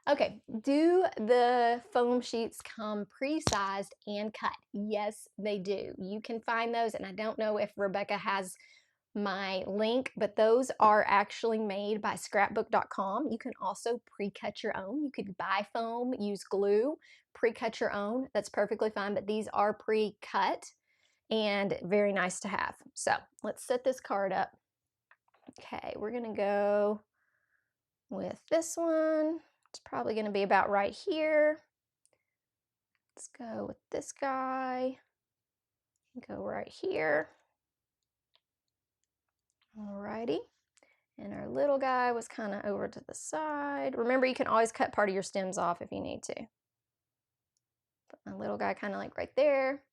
Okay, do the foam sheets come pre-sized and cut? Yes, they do. You can find those, and I don't know if Rebecca has my link, but those are actually made by scrapbook.com. You can also pre-cut your own. You could buy foam, use glue, pre-cut your own. That's perfectly fine, but these are pre-cut and very nice to have. So let's set this card up. Okay, we're gonna go with this one. It's probably gonna be about right here. Let's go with this guy. Go right here. Alrighty. And our little guy was kind of over to the side. Remember, you can always cut part of your stems off if you need to. Put my little guy kind of like right there.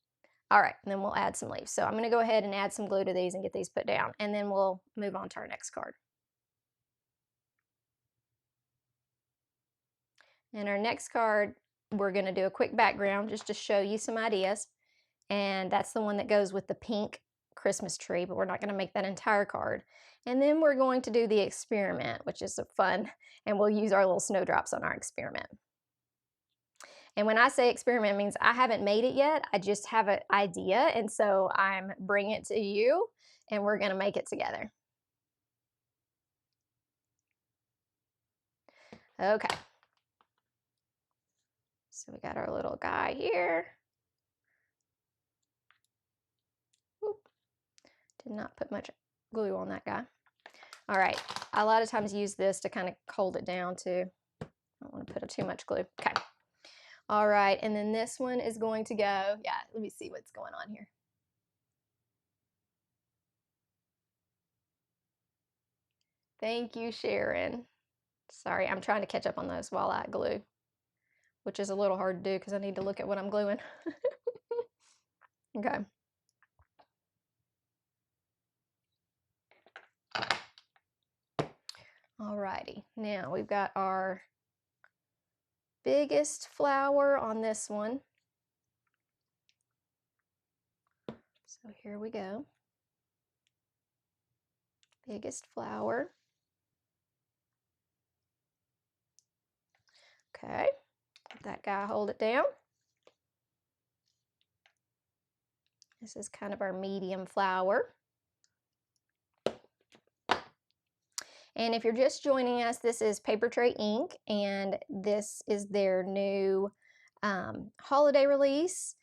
All right, and then we'll add some leaves. So I'm going to go ahead and add some glue to these and get these put down, and then we'll move on to our next card. And our next card, we're going to do a quick background just to show you some ideas. And that's the one that goes with the pink Christmas tree, but we're not going to make that entire card. And then we're going to do the experiment, which is fun, and we'll use our little snowdrops on our experiment. And when I say experiment, it means I haven't made it yet. I just have an idea, and so I'm bringing it to you, and we're going to make it together. Okay. So we got our little guy here. Oop. Did not put much glue on that guy. All right. I a lot of times use this to kind of hold it down too. I don't want to put too much glue. Okay. All right. And then this one is going to go. Yeah. Let me see what's going on here. Thank you, Sharon. Sorry, I'm trying to catch up on those while I glue, which is a little hard to do because I need to look at what I'm gluing. Okay. Alrighty, now we've got our biggest flower on this one. So here we go. Biggest flower. Okay, let that guy hold it down. This is kind of our medium flower. And if you're just joining us, this is Papertrey ink, and this is their new holiday release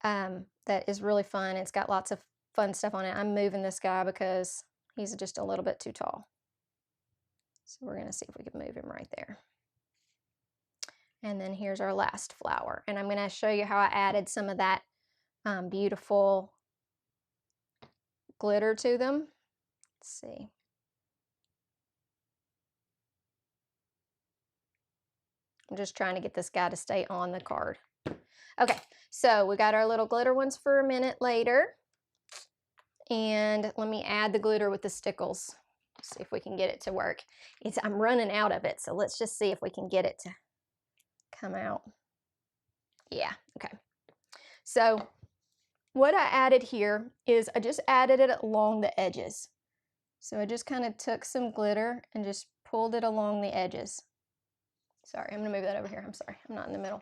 that is really fun. It's got lots of fun stuff on it. I'm moving this guy because he's just a little bit too tall. So we're going to see if we can move him right there. And then here's our last flower. And I'm going to show you how I added some of that beautiful glitter to them. Let's see. I'm just trying to get this guy to stay on the card. Okay, so we got our little glitter ones for a minute later. And let me add the glitter with the stickles. See if we can get it to work. I'm running out of it, so let's just see if we can get it to come out. Yeah, okay. So what I added here is I just added it along the edges. So I just kind of took some glitter and just pulled it along the edges. Sorry, I'm gonna move that over here. I'm sorry, I'm not in the middle.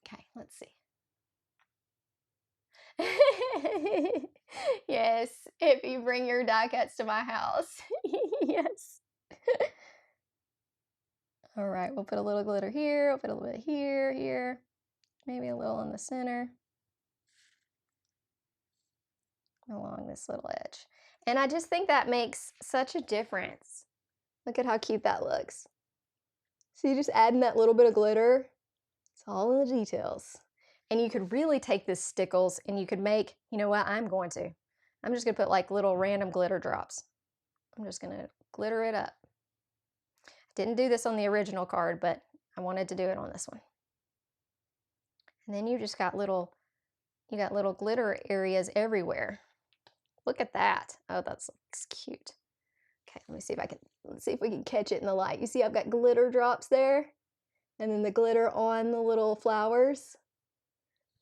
Okay, let's see. Yes, if you bring your die cuts to my house. Yes. All right, we'll put a little glitter here. We'll put a little bit here, here. Maybe a little in the center. Along this little edge. And I just think that makes such a difference. Look at how cute that looks. See, just adding that little bit of glitter. It's all in the details. And you could really take this stickles and you could make, you know what, I'm just gonna put like little random glitter drops. I'm just gonna glitter it up. I didn't do this on the original card, but I wanted to do it on this one. And then you just got little glitter areas everywhere. Look at that. Oh, that looks cute. Okay, let's see if we can catch it in the light. You see I've got glitter drops there, and then the glitter on the little flowers.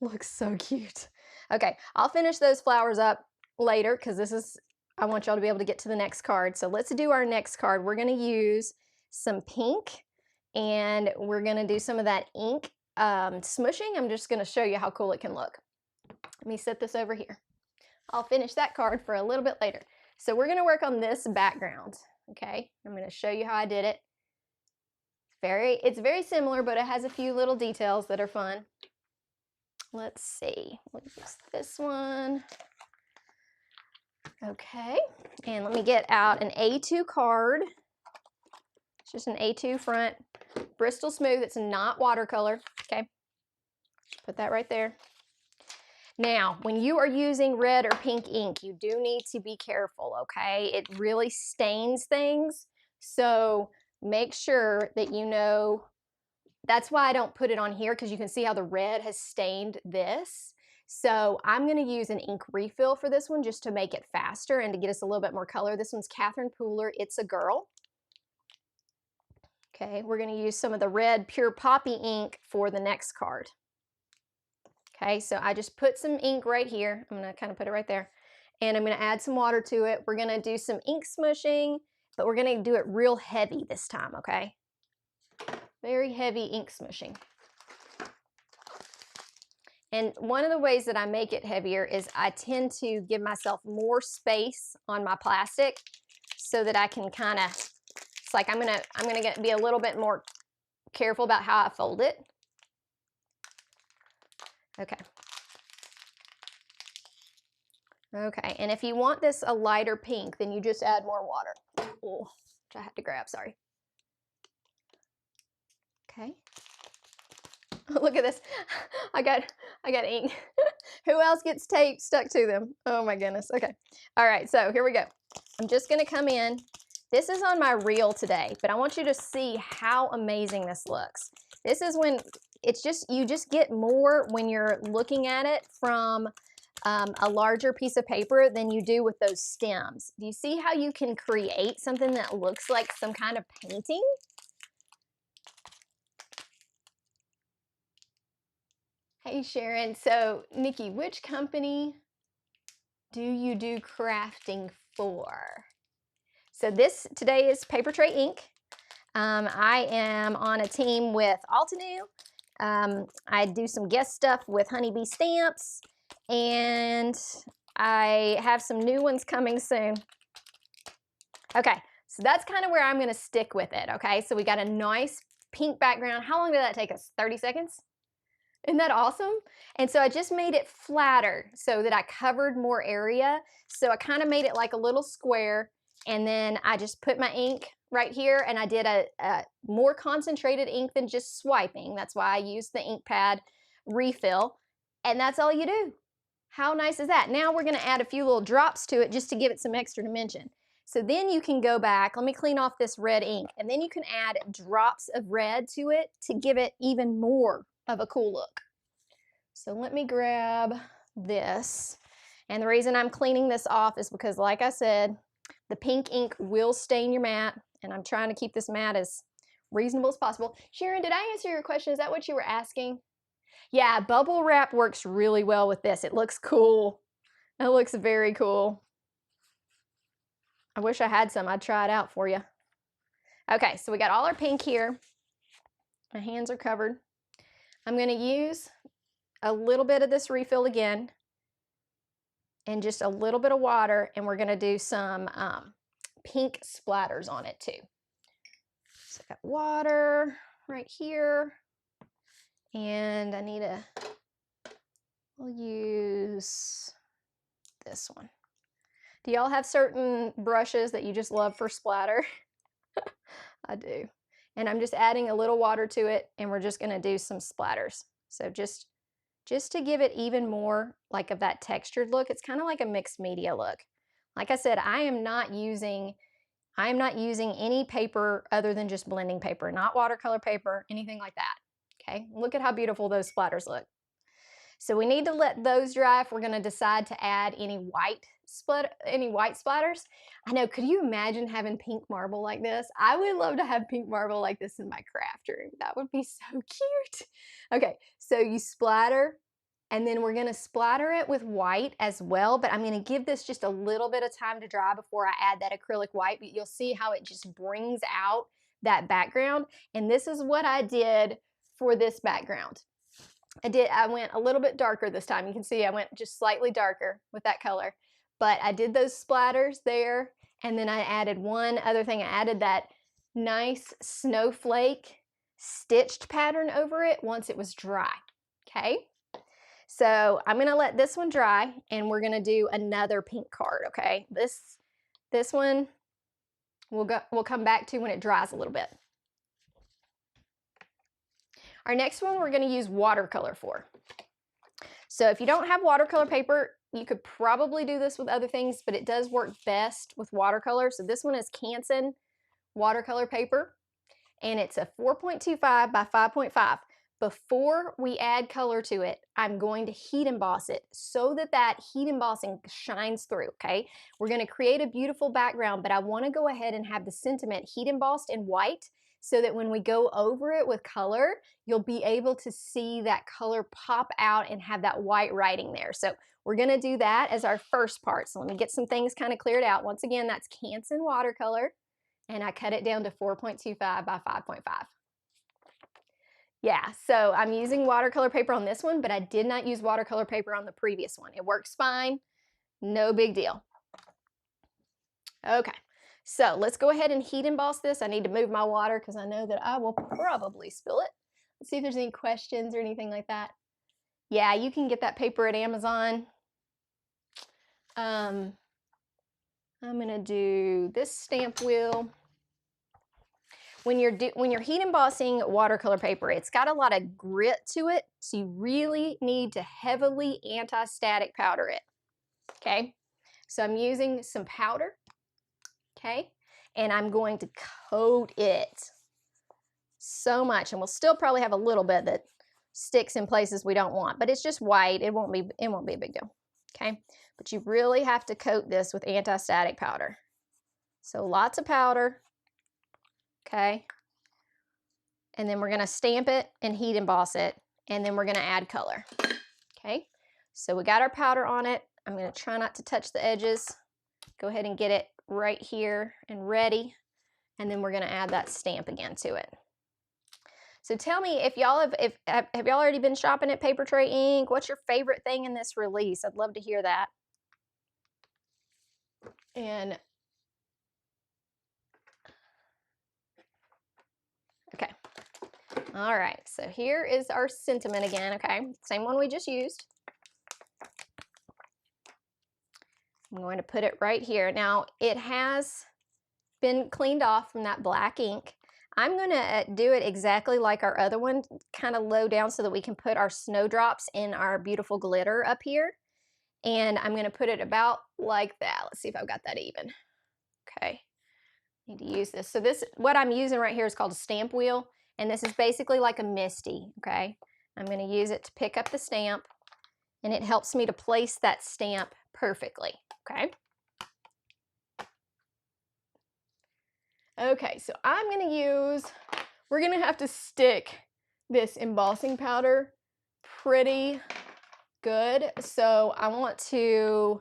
Looks so cute. Okay, I'll finish those flowers up later because I want y'all to be able to get to the next card. So let's do our next card. We're gonna use some pink, and we're gonna do some of that ink smooshing. I'm just gonna show you how cool it can look. Let me set this over here. I'll finish that card for a little bit later. So we're gonna work on this background, okay? I'm gonna show you how I did it. It's very similar, but it has a few little details that are fun. Let's see, we'll use this one. Okay, and let me get out an A2 card. It's just an A2 front, Bristol Smooth. It's not watercolor, okay? Put that right there. Now, when you are using red or pink ink, you do need to be careful, okay? It really stains things, so make sure that you know. That's why I don't put it on here, because you can see how the red has stained this. So I'm gonna use an ink refill for this one just to make it faster and to get us a little bit more color. This one's Catherine Pooler, It's a Girl. Okay, we're gonna use some of the red Pure Poppy ink for the next card. Okay, so I just put some ink right here. I'm gonna kind of put it right there. And I'm gonna add some water to it. We're gonna do some ink smooshing, but we're gonna do it real heavy this time, okay? Very heavy ink smooshing. And one of the ways that I make it heavier is I tend to give myself more space on my plastic so that I can kind of, it's like I'm gonna be a little bit more careful about how I fold it. Okay. Okay, and if you want this a lighter pink, then you just add more water. Oh, which I had to grab, sorry. Okay. Look at this. I got ink. Who else gets tape stuck to them? Oh my goodness. Okay. All right, so here we go. I'm just gonna come in. This is on my reel today, but I want you to see how amazing this looks. This is when it's just, you just get more when you're looking at it from a larger piece of paper than you do with those stems. Do you see how you can create something that looks like some kind of painting? Hey Sharon, so Nicki, which company do you do crafting for? So this today is Papertrey Ink. I am on a team with Altenew. I do some guest stuff with Honeybee Stamps, and I have some new ones coming soon. Okay, so that's kind of where I'm gonna stick with it, okay? So we got a nice pink background. How long did that take us? 30 seconds? Isn't that awesome? And so I just made it flatter so that I covered more area. So I kind of made it like a little square, and then I just put my ink right here, and I did a more concentrated ink than just swiping. That's why I used the ink pad refill, and that's all you do. How nice is that? Now we're gonna add a few little drops to it just to give it some extra dimension. So then you can go back, let me clean off this red ink, and then you can add drops of red to it to give it even more of a cool look. So let me grab this. And the reason I'm cleaning this off is because, like I said, the pink ink will stain your mat, and I'm trying to keep this mat as reasonable as possible. Sharon, did I answer your question? Is that what you were asking? Yeah, bubble wrap works really well with this. It looks cool. It looks very cool. I wish I had some. I'd try it out for you. Okay, so we got all our pink here. My hands are covered. I'm going to use a little bit of this refill again and just a little bit of water, and we're going to do some pink splatters on it too. So I got water right here, and I need a, we'll use this one. Do y'all have certain brushes that you just love for splatter? I do. And I'm just adding a little water to it, and we're just going to do some splatters. So just to give it even more like of that textured look. It's kind of like a mixed media look. Like I said, I am not using any paper other than just blending paper, not watercolor paper, anything like that. Okay, look at how beautiful those splatters look. So we need to let those dry if we're going to decide to add any white splatters. I know, could you imagine having pink marble like this? I would love to have pink marble like this in my craft room. That would be so cute. Okay, so you splatter, and then we're going to splatter it with white as well, but I'm going to give this just a little bit of time to dry before I add that acrylic white, but you'll see how it just brings out that background. And this is what I did for this background. I went a little bit darker this time. You can see I went just slightly darker with that color, but I did those splatters there, and then I added one other thing. I added that nice snowflake stitched pattern over it once it was dry. Okay, so I'm gonna let this one dry, and we're gonna do another pink card. Okay, this one we'll come back to when it dries a little bit. Our next one we're going to use watercolor for. So if you don't have watercolor paper, you could probably do this with other things, but it does work best with watercolor. So this one is Canson watercolor paper, and it's a 4.25 by 5.5. before we add color to it, I'm going to heat emboss it so that that heat embossing shines through, okay? We're gonna create a beautiful background, but I wanna go ahead and have the sentiment heat embossed in white so that when we go over it with color, you'll be able to see that color pop out and have that white writing there. So we're gonna do that as our first part. So let me get some things kind of cleared out. Once again, that's Canson watercolor, and I cut it down to 4.25 by 5.5. Yeah, so I'm using watercolor paper on this one, but I did not use watercolor paper on the previous one. It works fine, no big deal. Okay, so let's go ahead and heat emboss this. I need to move my water because I know that I will probably spill it. Let's see if there's any questions or anything like that. Yeah, you can get that paper at Amazon. I'm gonna do this stamp wheel. When you're heat embossing watercolor paper, it's got a lot of grit to it, so you really need to heavily anti-static powder it, okay? So I'm using some powder, okay? And I'm going to coat it so much, and we'll still probably have a little bit that sticks in places we don't want, but it's just white. It won't be a big deal, okay? But you really have to coat this with anti-static powder. So lots of powder, okay? And then we're gonna stamp it and heat emboss it, and then we're gonna add color, okay? So we got our powder on it. I'm gonna try not to touch the edges. Go ahead and get it right here and ready, and then we're gonna add that stamp again to it. So tell me if y'all have y'all already been shopping at Papertrey Ink? What's your favorite thing in this release? I'd love to hear that. And okay. All right, so here is our sentiment again, okay? Same one we just used. I'm going to put it right here. Now, it has been cleaned off from that black ink. I'm going to do it exactly like our other one, kind of low down so that we can put our snowdrops in our beautiful glitter up here. And I'm going to put it about like that. Let's see if I've got that even. Okay, need to use this. So this, what I'm using right here is called a stamp wheel, and this is basically like a Misty, okay? I'm going to use it to pick up the stamp, and it helps me to place that stamp perfectly, okay? Okay, so I'm gonna use, we're gonna have to stick this embossing powder pretty good. So I want to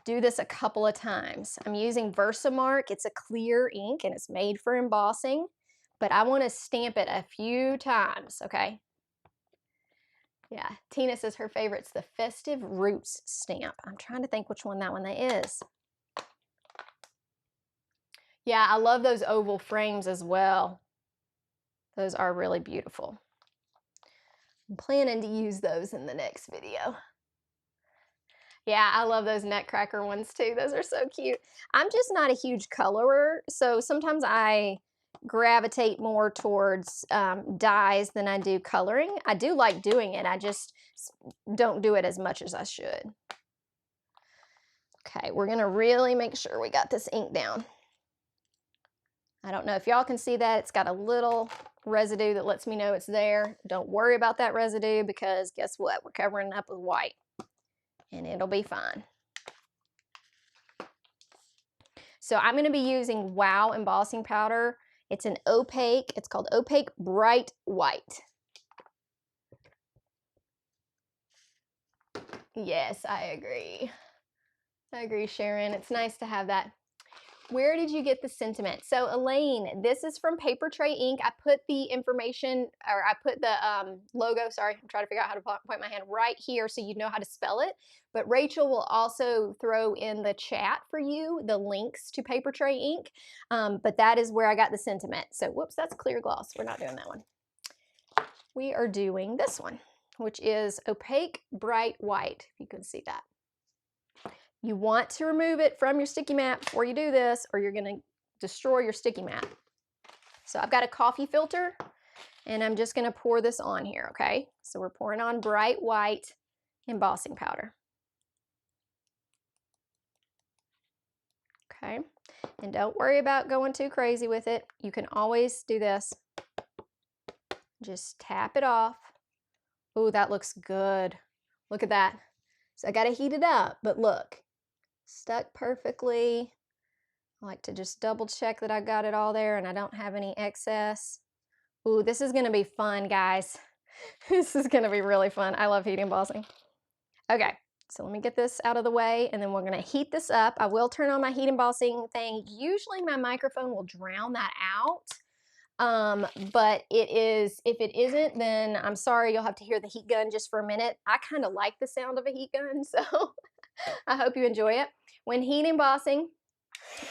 do this a couple of times. I'm using Versamark. It's a clear ink and it's made for embossing, but I want to stamp it a few times, okay? Yeah, Tina says her favorite's the Festive Roots stamp. I'm trying to think which one that one is. Yeah, I love those oval frames as well. Those are really beautiful. I'm planning to use those in the next video. Yeah, I love those nutcracker ones too. Those are so cute. I'm just not a huge colorer, so sometimes I gravitate more towards dyes than I do coloring. I do like doing it. I just don't do it as much as I should. Okay, we're gonna really make sure we got this ink down. I don't know if y'all can see that. It's got a little residue that lets me know it's there. Don't worry about that residue because guess what? We're covering it up with white and it'll be fine. So I'm going to be using Wow embossing powder. It's an opaque, it's called Opaque Bright White. Yes, I agree. I agree, Sharon. It's nice to have that. Where did you get the sentiment? So Elaine, this is from Papertrey Ink. I put the information, or I put the logo, sorry, I'm trying to figure out how to point my hand right here so you know how to spell it. But Rachel will also throw in the chat for you the links to Papertrey Ink. But that is where I got the sentiment. So whoops, that's clear gloss. We're not doing that one. We are doing this one, which is Opaque Bright White, if you can see that. You want to remove it from your sticky mat before you do this, or you're going to destroy your sticky mat. So I've got a coffee filter, and I'm just going to pour this on here, okay? So we're pouring on bright white embossing powder. Okay, and don't worry about going too crazy with it. You can always do this. Just tap it off. Oh, that looks good. Look at that. So I got to heat it up, but look, stuck perfectly. I like to just double check that I got it all there and I don't have any excess. Ooh, this is going to be fun, guys. This is going to be really fun. I love heat embossing. Okay, so let me get this out of the way and then we're going to heat this up. I will turn on my heat embossing thing. Usually my microphone will drown that out. But if it isn't, then I'm sorry, you'll have to hear the heat gun just for a minute. I kind of like the sound of a heat gun, so I hope you enjoy it. When heat embossing,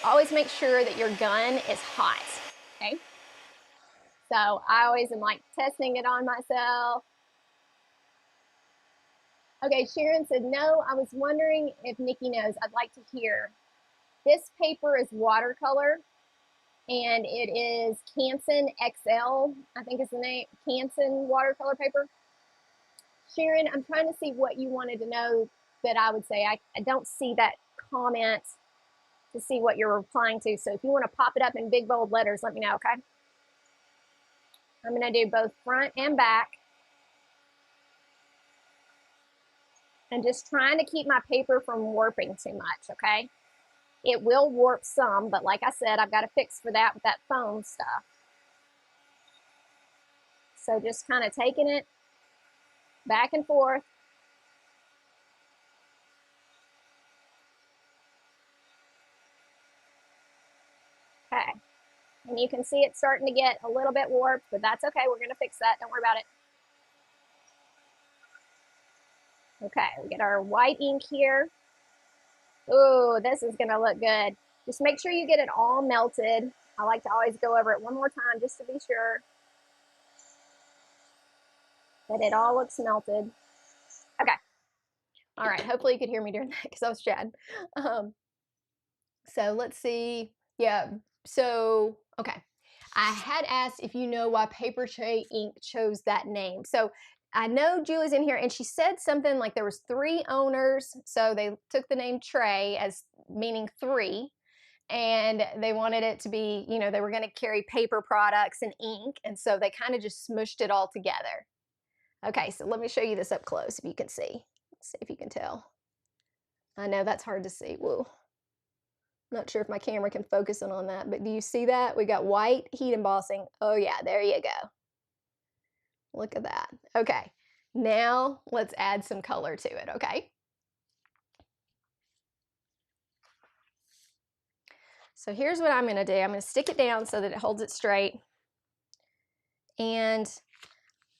always make sure that your gun is hot, okay? So I always am like testing it on myself. Okay, Sharon said, no, I was wondering if Nicki knows. I'd like to hear. This paper is watercolor, and it is Canson XL, I think is the name, Canson watercolor paper. Sharon, I'm trying to see what you wanted to know that I would say. I don't see that comment to see what you're replying to. So if you want to pop it up in big bold letters, let me know, okay? I'm going to do both front and back. And just trying to keep my paper from warping too much, okay? It will warp some, but like I said, I've got a fix for that with that foam stuff. So just kind of taking it back and forth. Okay. And you can see it's starting to get a little bit warped, but that's okay. We're going to fix that. Don't worry about it. Okay, we get our white ink here. Ooh, this is going to look good. Just make sure you get it all melted. I like to always go over it one more time just to be sure that it all looks melted. Okay. All right. Hopefully you could hear me during that because I was chatting. So let's see. Yeah. So, okay. I had asked if you know why Papertrey ink chose that name. So I know Julie's in here and she said something like there was 3 owners. So they took the name Trey as meaning 3. And they wanted it to be, you know, they were going to carry paper products and ink. And so they kind of just smushed it all together. Okay, so let me show you this up close if you can see. Let's see if you can tell. I know that's hard to see. Whoa. Not sure if my camera can focus in on that, but do you see that? We got white heat embossing. Oh yeah, there you go. Look at that. Okay, now let's add some color to it, okay? So here's what I'm gonna do. I'm gonna stick it down so that it holds it straight. And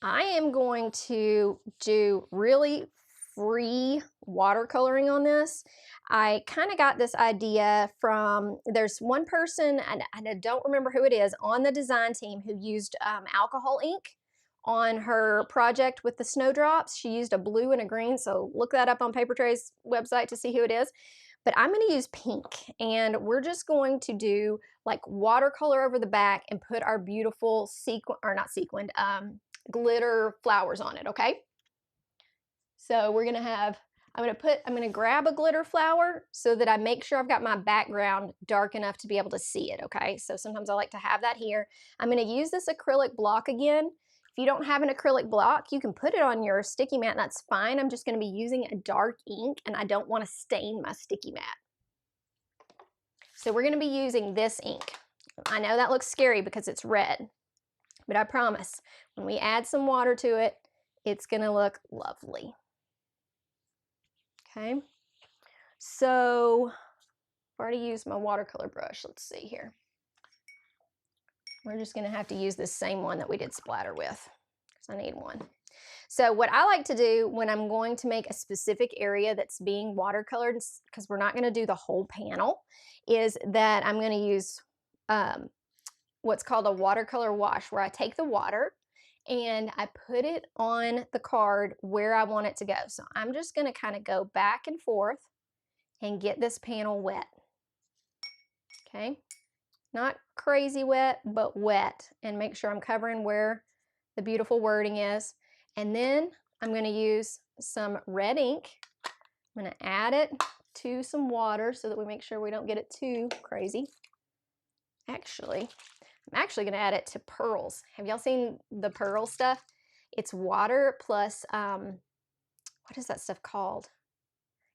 I am going to do really free watercoloring on this. I kind of got this idea from, there's one person, and I don't remember who it is, on the design team who used alcohol ink on her project with the snowdrops. She used a blue and a green, so look that up on Papertrey's website to see who it is. But I'm going to use pink, and we're just going to do like watercolor over the back and put our beautiful glitter flowers on it, okay? So we're gonna have, I'm gonna grab a glitter flower so that I make sure I've got my background dark enough to be able to see it, okay? So sometimes I like to have that here. I'm gonna use this acrylic block again. If you don't have an acrylic block, you can put it on your sticky mat, and that's fine. I'm just gonna be using a dark ink, and I don't wanna stain my sticky mat. So we're gonna be using this ink. I know that looks scary because it's red, but I promise, when we add some water to it, it's gonna look lovely. Okay, so I've already used my watercolor brush. Let's see here. We're just gonna have to use this same one that we did splatter with, because I need one. So what I like to do when I'm going to make a specific area that's being watercolored, because we're not gonna do the whole panel, is that I'm gonna use what's called a watercolor wash, where I take the water and I put it on the card where I want it to go. So I'm just gonna kind of go back and forth and get this panel wet. Okay, not crazy wet, but wet, and make sure I'm covering where the beautiful wording is. And then I'm gonna use some red ink. I'm gonna add it to some water so that we make sure we don't get it too crazy. Actually, I'm actually going to add it to pearls. Have y'all seen the pearl stuff? It's water plus, what is that stuff called?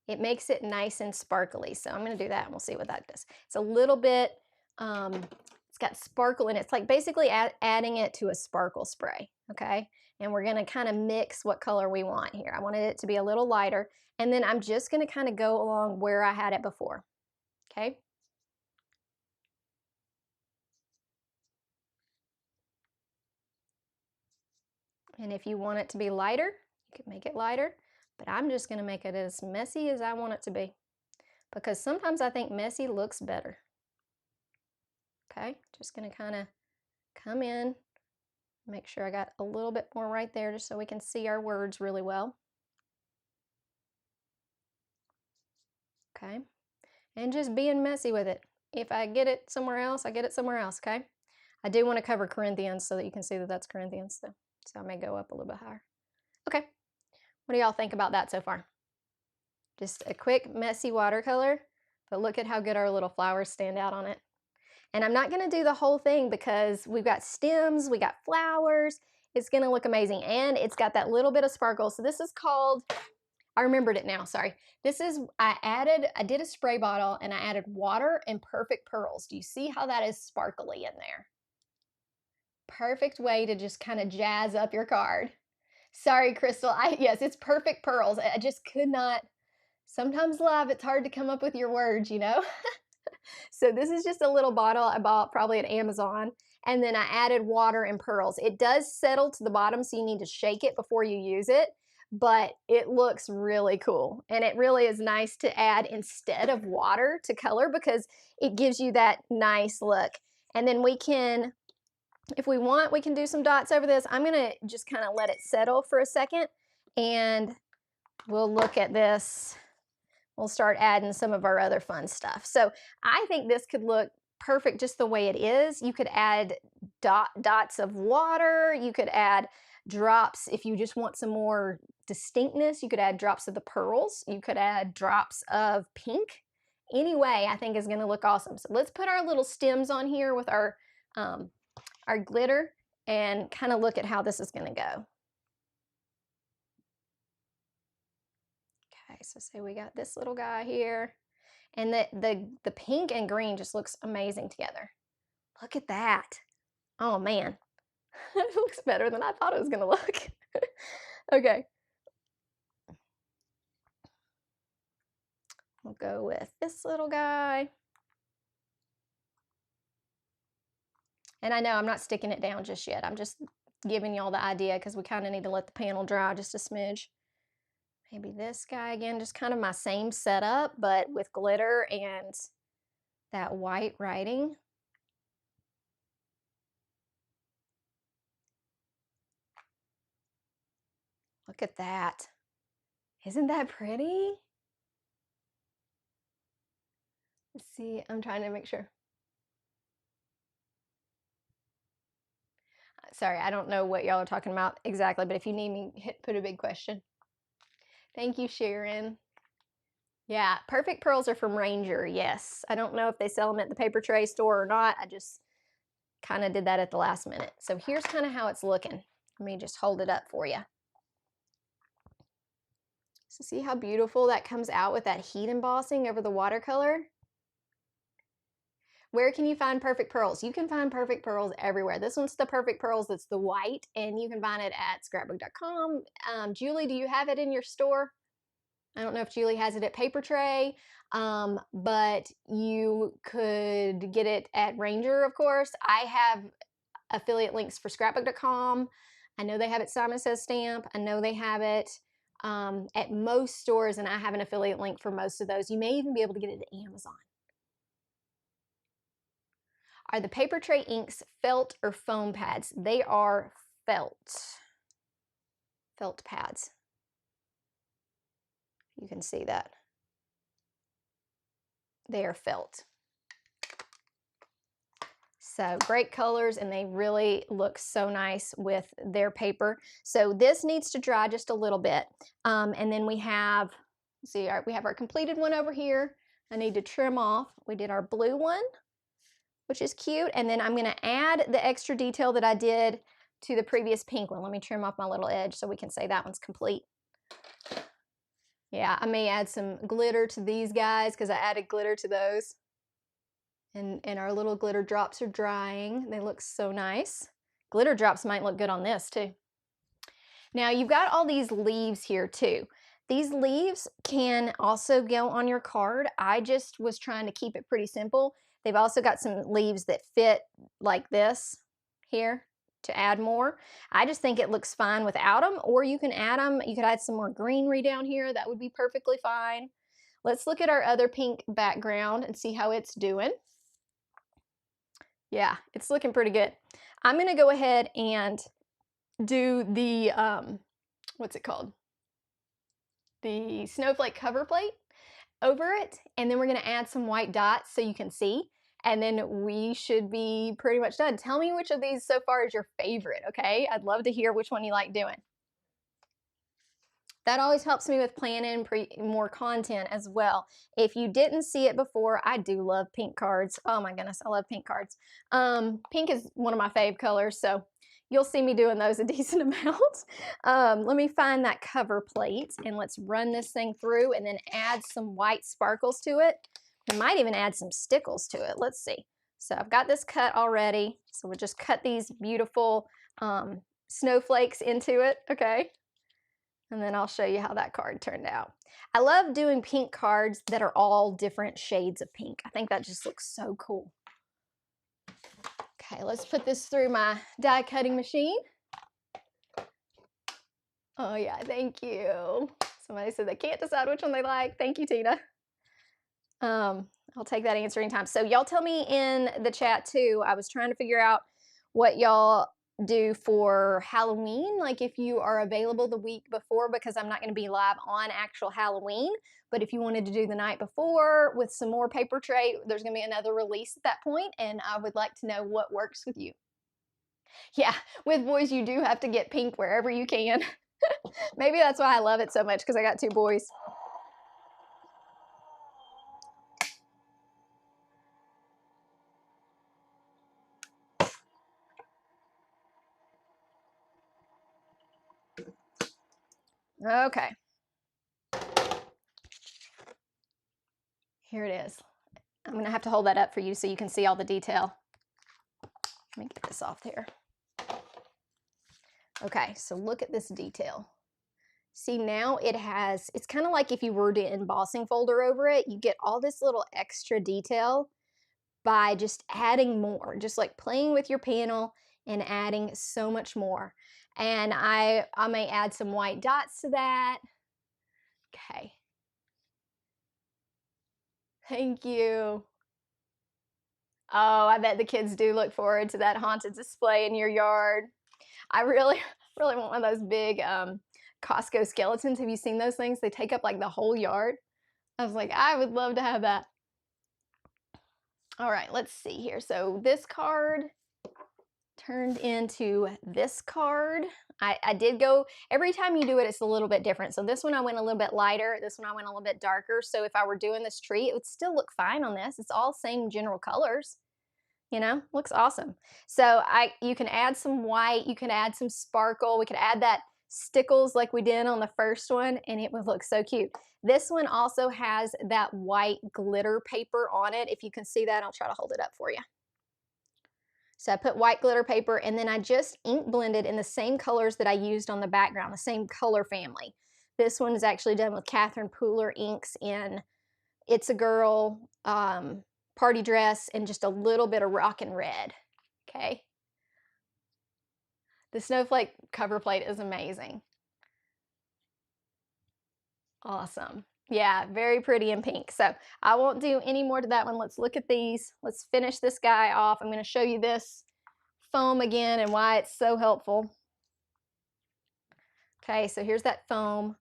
It makes it nice and sparkly. So I'm going to do that and we'll see what that does. It's a little bit, it's got sparkle in it. It's like basically adding it to a sparkle spray, okay? And we're going to kind of mix what color we want here. I wanted it to be a little lighter. And then I'm just going to kind of go along where I had it before, okay? And if you want it to be lighter, you can make it lighter, but I'm just going to make it as messy as I want it to be, because sometimes I think messy looks better. Okay, just going to kind of come in, make sure I got a little bit more right there just so we can see our words really well. Okay, and just being messy with it. If I get it somewhere else, I get it somewhere else, okay? I do want to cover Corinthians so that you can see that that's Corinthians, so I may go up a little bit higher. Okay, what do y'all think about that so far? Just a quick, messy watercolor, but look at how good our little flowers stand out on it. And I'm not going to do the whole thing because we've got stems, we got flowers. It's going to look amazing, and it's got that little bit of sparkle. So this is called, I remembered it now, sorry. This is, I did a spray bottle and I added water and perfect pearls. Do you see how that is sparkly in there? Perfect way to just kind of jazz up your card. Sorry, Crystal. Yes, it's perfect pearls. I just could not. Sometimes live, it's hard to come up with your words, you know? So this is just a little bottle I bought probably at Amazon. And then I added water and pearls. It does settle to the bottom, so you need to shake it before you use it. But it looks really cool. And it really is nice to add instead of water to color because it gives you that nice look. And then we can, if we want, we can do some dots over this. I'm gonna just kind of let it settle for a second and we'll look at this. We'll start adding some of our other fun stuff. So I think this could look perfect just the way it is. You could add dots of water. You could add drops if you just want some more distinctness. You could add drops of the pearls. You could add drops of pink. Anyway, I think is going to look awesome. So let's put our little stems on here with our glitter and kind of look at how this is going to go. Okay, so say we got this little guy here, and the pink and green just looks amazing together. Look at that. Oh man, it looks better than I thought it was gonna look. Okay. We'll go with this little guy. And I know I'm not sticking it down just yet. I'm just giving y'all the idea because we kind of need to let the panel dry just a smidge. Maybe this guy again, just kind of my same setup, but with glitter and that white writing. Look at that. Isn't that pretty? Let's see, I'm trying to make sure. Sorry, I don't know what y'all are talking about exactly, but if you need me, put a big question. Thank you, Sharon. Yeah, perfect pearls are from Ranger, yes. I don't know if they sell them at the Papertrey store or not. I just kind of did that at the last minute. So here's kind of how it's looking. Let me just hold it up for you. So see how beautiful that comes out with that heat embossing over the watercolor? Where can you find perfect pearls? You can find perfect pearls everywhere. This one's the perfect pearls. That's the white, and you can find it at scrapbook.com. Julie, do you have it in your store? I don't know if Julie has it at Papertrey, but you could get it at Ranger, of course. I have affiliate links for scrapbook.com. I know they have it Simon Says Stamp. I know they have it at most stores, and I have an affiliate link for most of those. You may even be able to get it at Amazon. Are the Papertrey inks felt or foam pads? They are felt pads. You can see that. They are felt. So great colors, and they really look so nice with their paper. So this needs to dry just a little bit. And then we have, we have our completed one over here. I need to trim off. We did our blue one. which is cute. And then I'm gonna add the extra detail that I did to the previous pink one. Let me trim off my little edge so we can say that one's complete. Yeah, I may add some glitter to these guys because I added glitter to those. And our little glitter drops are drying. They look so nice. Glitter drops might look good on this too. Now you've got all these leaves here too. These leaves can also go on your card. I just was trying to keep it pretty simple. They've also got some leaves that fit like this here to add more. I just think it looks fine without them, or you can add them. You could add some more greenery down here. That would be perfectly fine. Let's look at our other pink background and see how it's doing. Yeah, it's looking pretty good. I'm going to go ahead and do the, what's it called? The snowflake cover plate over it. And then we're going to add some white dots so you can see. And then we should be pretty much done. Tell me which of these so far is your favorite, okay? I'd love to hear which one you like doing. That always helps me with planning more content as well. If you didn't see it before, I do love pink cards. Oh my goodness, I love pink cards. Pink is one of my fave colors, so you'll see me doing those a decent amount. Let me find that cover plate and let's run this thing through and then add some white sparkles to it. I might even add some stickles to it. Let's see. So I've got this cut already. So we'll just cut these beautiful snowflakes into it, okay? And then I'll show you how that card turned out. I love doing pink cards that are all different shades of pink. I think that just looks so cool. Okay, let's put this through my die cutting machine. Oh yeah, thank you. Somebody said they can't decide which one they like. Thank you, Tina. I'll take that answer anytime. So y'all tell me in the chat too. I was trying to figure out what y'all do for Halloween, like if you are available the week before, because I'm not going to be live on actual Halloween, but if you wanted to do the night before with some more Papertrey, there's going to be another release at that point, and I would like to know what works with you. Yeah, with boys you do have to get pink wherever you can. Maybe that's why I love it so much, because I got 2 boys. Okay. Here it is. I'm going to have to hold that up for you so you can see all the detail. Let me get this off there. Okay, so look at this detail. See, now it's kind of like if you were to embossing folder over it, you get all this little extra detail by just adding more, just like playing with your panel and adding so much more. And I may add some white dots to that. Okay. Thank you. Oh, I bet the kids do look forward to that haunted display in your yard. I really, really want one of those big Costco skeletons. Have you seen those things? They take up like the whole yard. I was like, I would love to have that. All right, let's see here. So this card turned into this card. I did go, every time you do it, it's a little bit different. So this one I went a little bit lighter. This one I went a little bit darker. So if I were doing this tree, it would still look fine on this. It's all same general colors. You know, looks awesome. So you can add some white, you can add some sparkle. We could add that stickles like we did on the first one, and it would look so cute. This one also has that white glitter paper on it. If you can see that, I'll try to hold it up for you. So I put white glitter paper, and then I just ink blended in the same colors that I used on the background, the same color family. This one is actually done with Catherine Pooler inks in It's a Girl, Party Dress, and just a little bit of Rockin' Red. Okay. The snowflake cover plate is amazing. Awesome. Yeah, very pretty in pink. So I won't do any more to that one. Let's look at these. Let's finish this guy off. I'm going to show you this foam again and why it's so helpful. Okay, so here's that foam.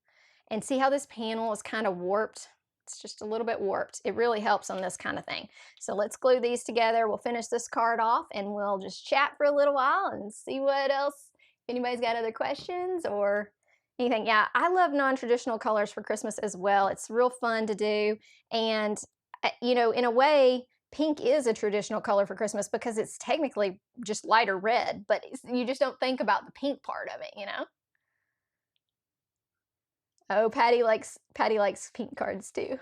And see how this panel is kind of warped? It's just a little bit warped. It really helps on this kind of thing. So let's glue these together. We'll finish this card off and we'll just chat for a little while and see what else. If anybody's got other questions or anything. Yeah, I love non-traditional colors for Christmas as well. It's real fun to do. And, you know, in a way, pink is a traditional color for Christmas because it's technically just lighter red, but you just don't think about the pink part of it, you know? Oh, Patty likes pink cards too.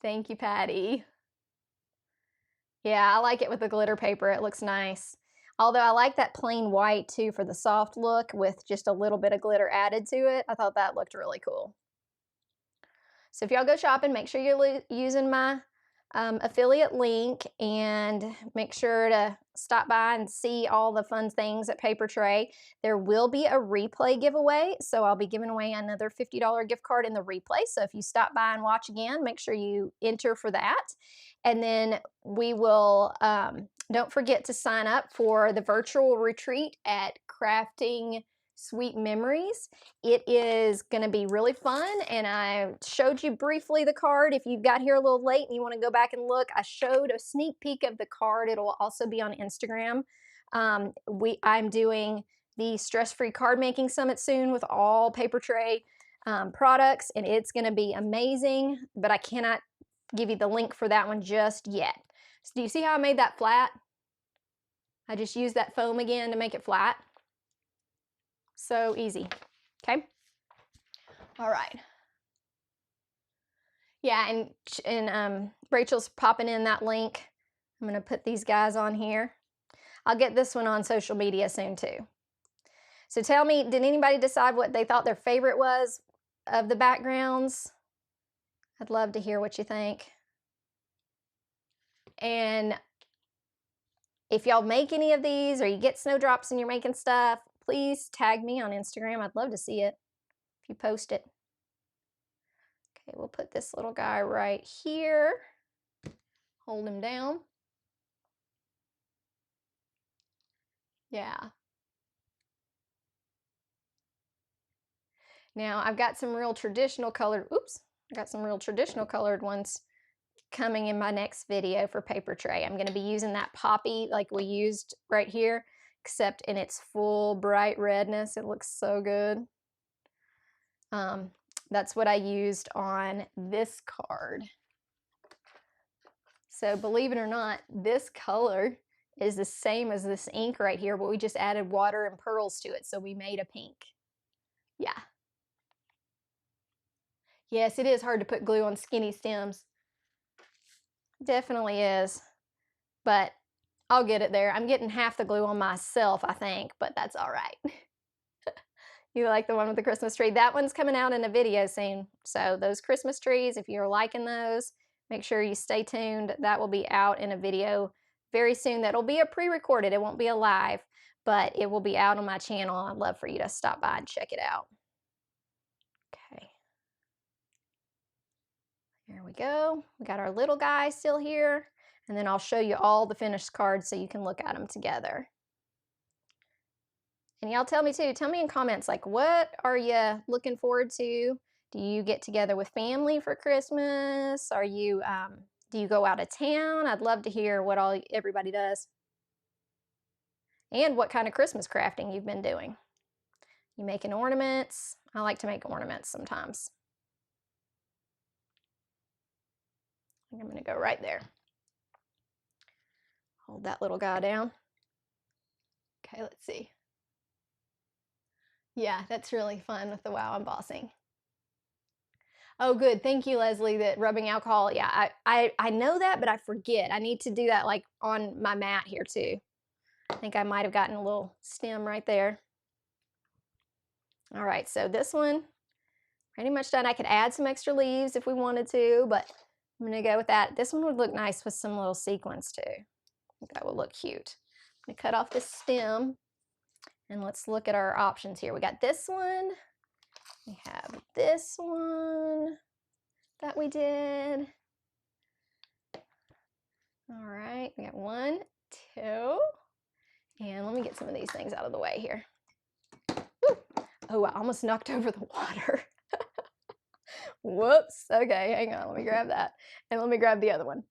Thank you, Patty. Yeah, I like it with the glitter paper. It looks nice. Although I like that plain white too for the soft look with just a little bit of glitter added to it. I thought that looked really cool. So if y'all go shopping, make sure you're using my affiliate link, and make sure to stop by and see all the fun things at Papertrey. There will be a replay giveaway, so I'll be giving away another $50 gift card in the replay. So if you stop by and watch again, make sure you enter for that. And then we will, don't forget to sign up for the virtual retreat at Crafting Sweet Memories. It is going to be really fun, and I showed you briefly the card. If you got here a little late and you want to go back and look, I showed a sneak peek of the card. It'll also be on Instagram. I'm doing the Stress-Free Card Making Summit soon with all Papertrey products, and it's going to be amazing, but I cannot give you the link for that one just yet. So do you see how I made that flat? I just used that foam again to make it flat. So easy. Okay. All right. Yeah, and Rachel's popping in that link. I'm going to put these guys on here. I'll get this one on social media soon too. So tell me, did anybody decide what they thought their favorite was of the backgrounds? I'd love to hear what you think. And if y'all make any of these or you get snowdrops and you're making stuff, please tag me on Instagram. I'd love to see it if you post it. Okay, we'll put this little guy right here. Hold him down. Yeah. Now I've got some real traditional colored, I got some real traditional colored ones coming in my next video for Papertrey. I'm going to be using that poppy like we used right here, except in its full bright redness. It looks so good. That's what I used on this card. So believe it or not, this color is the same as this ink right here, but we just added water and pearls to it, so we made a pink. Yeah. Yes, it is hard to put glue on skinny stems. Definitely is, but I'll get it there. I'm getting half the glue on myself, I think, but that's all right. You like the one with the Christmas tree? That one's coming out in a video soon. So those Christmas trees, if you're liking those, make sure you stay tuned. That will be out in a video very soon. That'll be a pre-recorded. It won't be a live, but it will be out on my channel. I'd love for you to stop by and check it out. Okay. There we go. We got our little guy still here. And then I'll show you all the finished cards so you can look at them together. And y'all tell me too, tell me in comments, like, what are you looking forward to? Do you get together with family for Christmas? Are you, do you go out of town? I'd love to hear what everybody does. And what kind of Christmas crafting you've been doing. You making ornaments? I like to make ornaments sometimes. I think I'm gonna go right there. Hold that little guy down. Okay, let's see. Yeah, that's really fun with the Wow embossing. Oh, good. Thank you, Leslie, that rubbing alcohol. Yeah, I know that, but I forget. I need to do that like on my mat here too. I think I might have gotten a little stem right there. All right, so this one, pretty much done. I could add some extra leaves if we wanted to, but I'm gonna go with that. This one would look nice with some little sequins too. I think that would look cute. I'm gonna cut off this stem. And let's look at our options here. We got this one. We have this one that we did. All right, we got 1, 2. And let me get some of these things out of the way here. Woo. Oh, I almost knocked over the water. Whoops. Okay, hang on. Let me grab that. And let me grab the other one.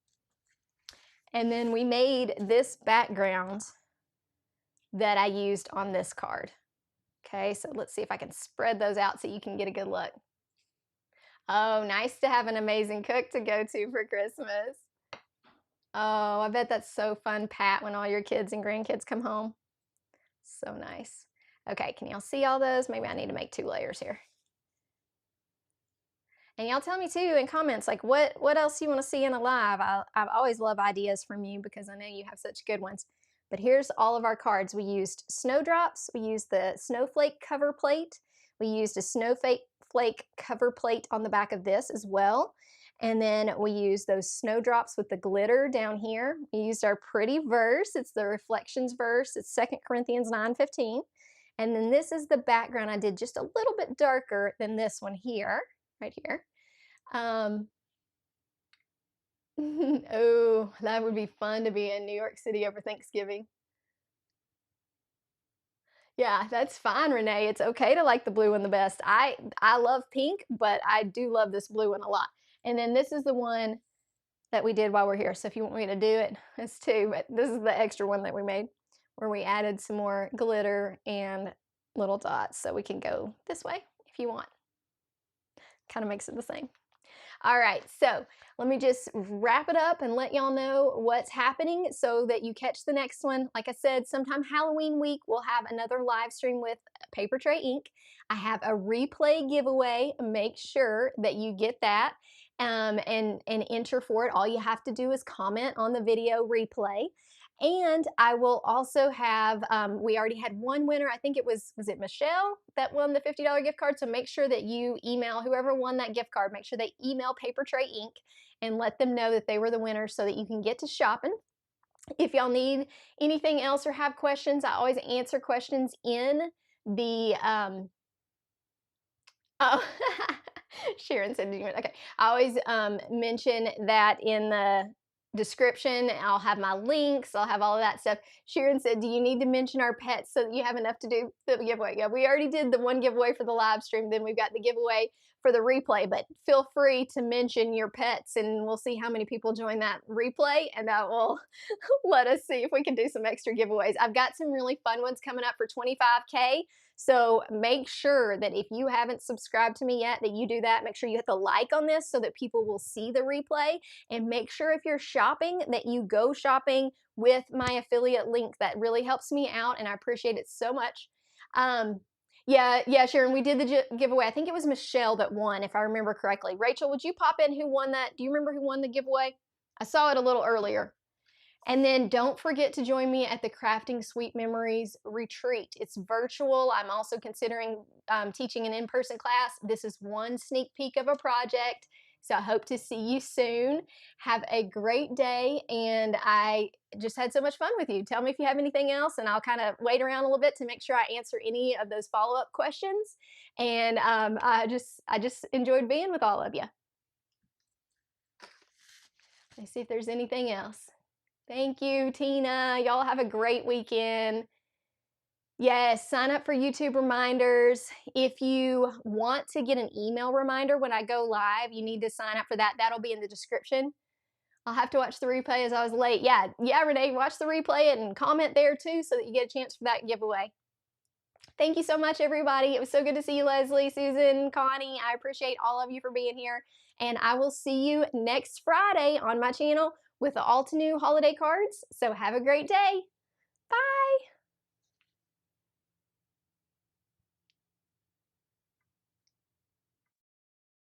And then we made this background that I used on this card. Okay, so let's see if I can spread those out so you can get a good look. Oh, nice to have an amazing cook to go to for Christmas. Oh, I bet that's so fun, Pat, when all your kids and grandkids come home. So nice. Okay, can y'all see all those? Maybe I need to make 2 layers here. And y'all tell me too in comments, like what else you want to see in a live. I've always love ideas from you because I know you have such good ones. But here's all of our cards. We used snowdrops. We used the snowflake cover plate. We used a snowflake cover plate on the back of this as well. And then we used those snowdrops with the glitter down here. We used our pretty verse. It's the reflections verse. It's 2 Corinthians 9:15. And then this is the background. I did just a little bit darker than this one here, right here. Oh, that would be fun to be in New York City over Thanksgiving. Yeah, that's fine, Renee. It's okay to like the blue one the best. I love pink, but I do love this blue one a lot. And then this is the one that we did while we're here. So if you want me to do it, it's 2, but this is the extra one that we made where we added some more glitter and little dots. So we can go this way if you want. Kind of makes it the same. All right, so let me just wrap it up and let y'all know what's happening so that you catch the next one. Like I said, sometime Halloween week, we'll have another live stream with Papertrey Ink. I have a replay giveaway. Make sure that you get that and enter for it. All you have to do is comment on the video replay. And I will also have, we already had one winner. I think it was it Michelle that won the $50 gift card? So make sure that you email whoever won that gift card, make sure they email Papertrey Ink and let them know that they were the winner so that you can get to shopping. If y'all need anything else or have questions, I always answer questions in the, oh, Sharon said, okay. I always mention that in the description. I'll have my links. I'll have all of that stuff. Sharon said, do you need to mention our pets so that you have enough to do the giveaway? Yeah, we already did the one giveaway for the live stream. Then we've got the giveaway for the replay, but feel free to mention your pets and we'll see how many people join that replay and that will let us see if we can do some extra giveaways. I've got some really fun ones coming up for 25K. So make sure that if you haven't subscribed to me yet, that you do that. Make sure you hit the like on this so that people will see the replay. And make sure if you're shopping that you go shopping with my affiliate link. That really helps me out and I appreciate it so much. Yeah, Sharon, we did the giveaway. I think it was Michelle that won, if I remember correctly. Rachel, would you pop in who won that? Do you remember who won the giveaway? I saw it a little earlier. And then don't forget to join me at the Crafting Sweet Memories retreat. It's virtual. I'm also considering teaching an in-person class. This is one sneak peek of a project. So I hope to see you soon. Have a great day. And I just had so much fun with you. Tell me if you have anything else and I'll kind of wait around a little bit to make sure I answer any of those follow-up questions. And I just enjoyed being with all of you. Let's see if there's anything else. Thank you, Tina. Y'all have a great weekend. Yes, sign up for YouTube reminders. If you want to get an email reminder when I go live, you need to sign up for that. That'll be in the description. I'll have to watch the replay as I was late. Yeah, Renee, watch the replay and comment there too so that you get a chance for that giveaway. Thank you so much, everybody. It was so good to see you, Leslie, Susan, Connie. I appreciate all of you for being here. And I will see you next Friday on my channel with the all to new holiday cards. So have a great day. Bye.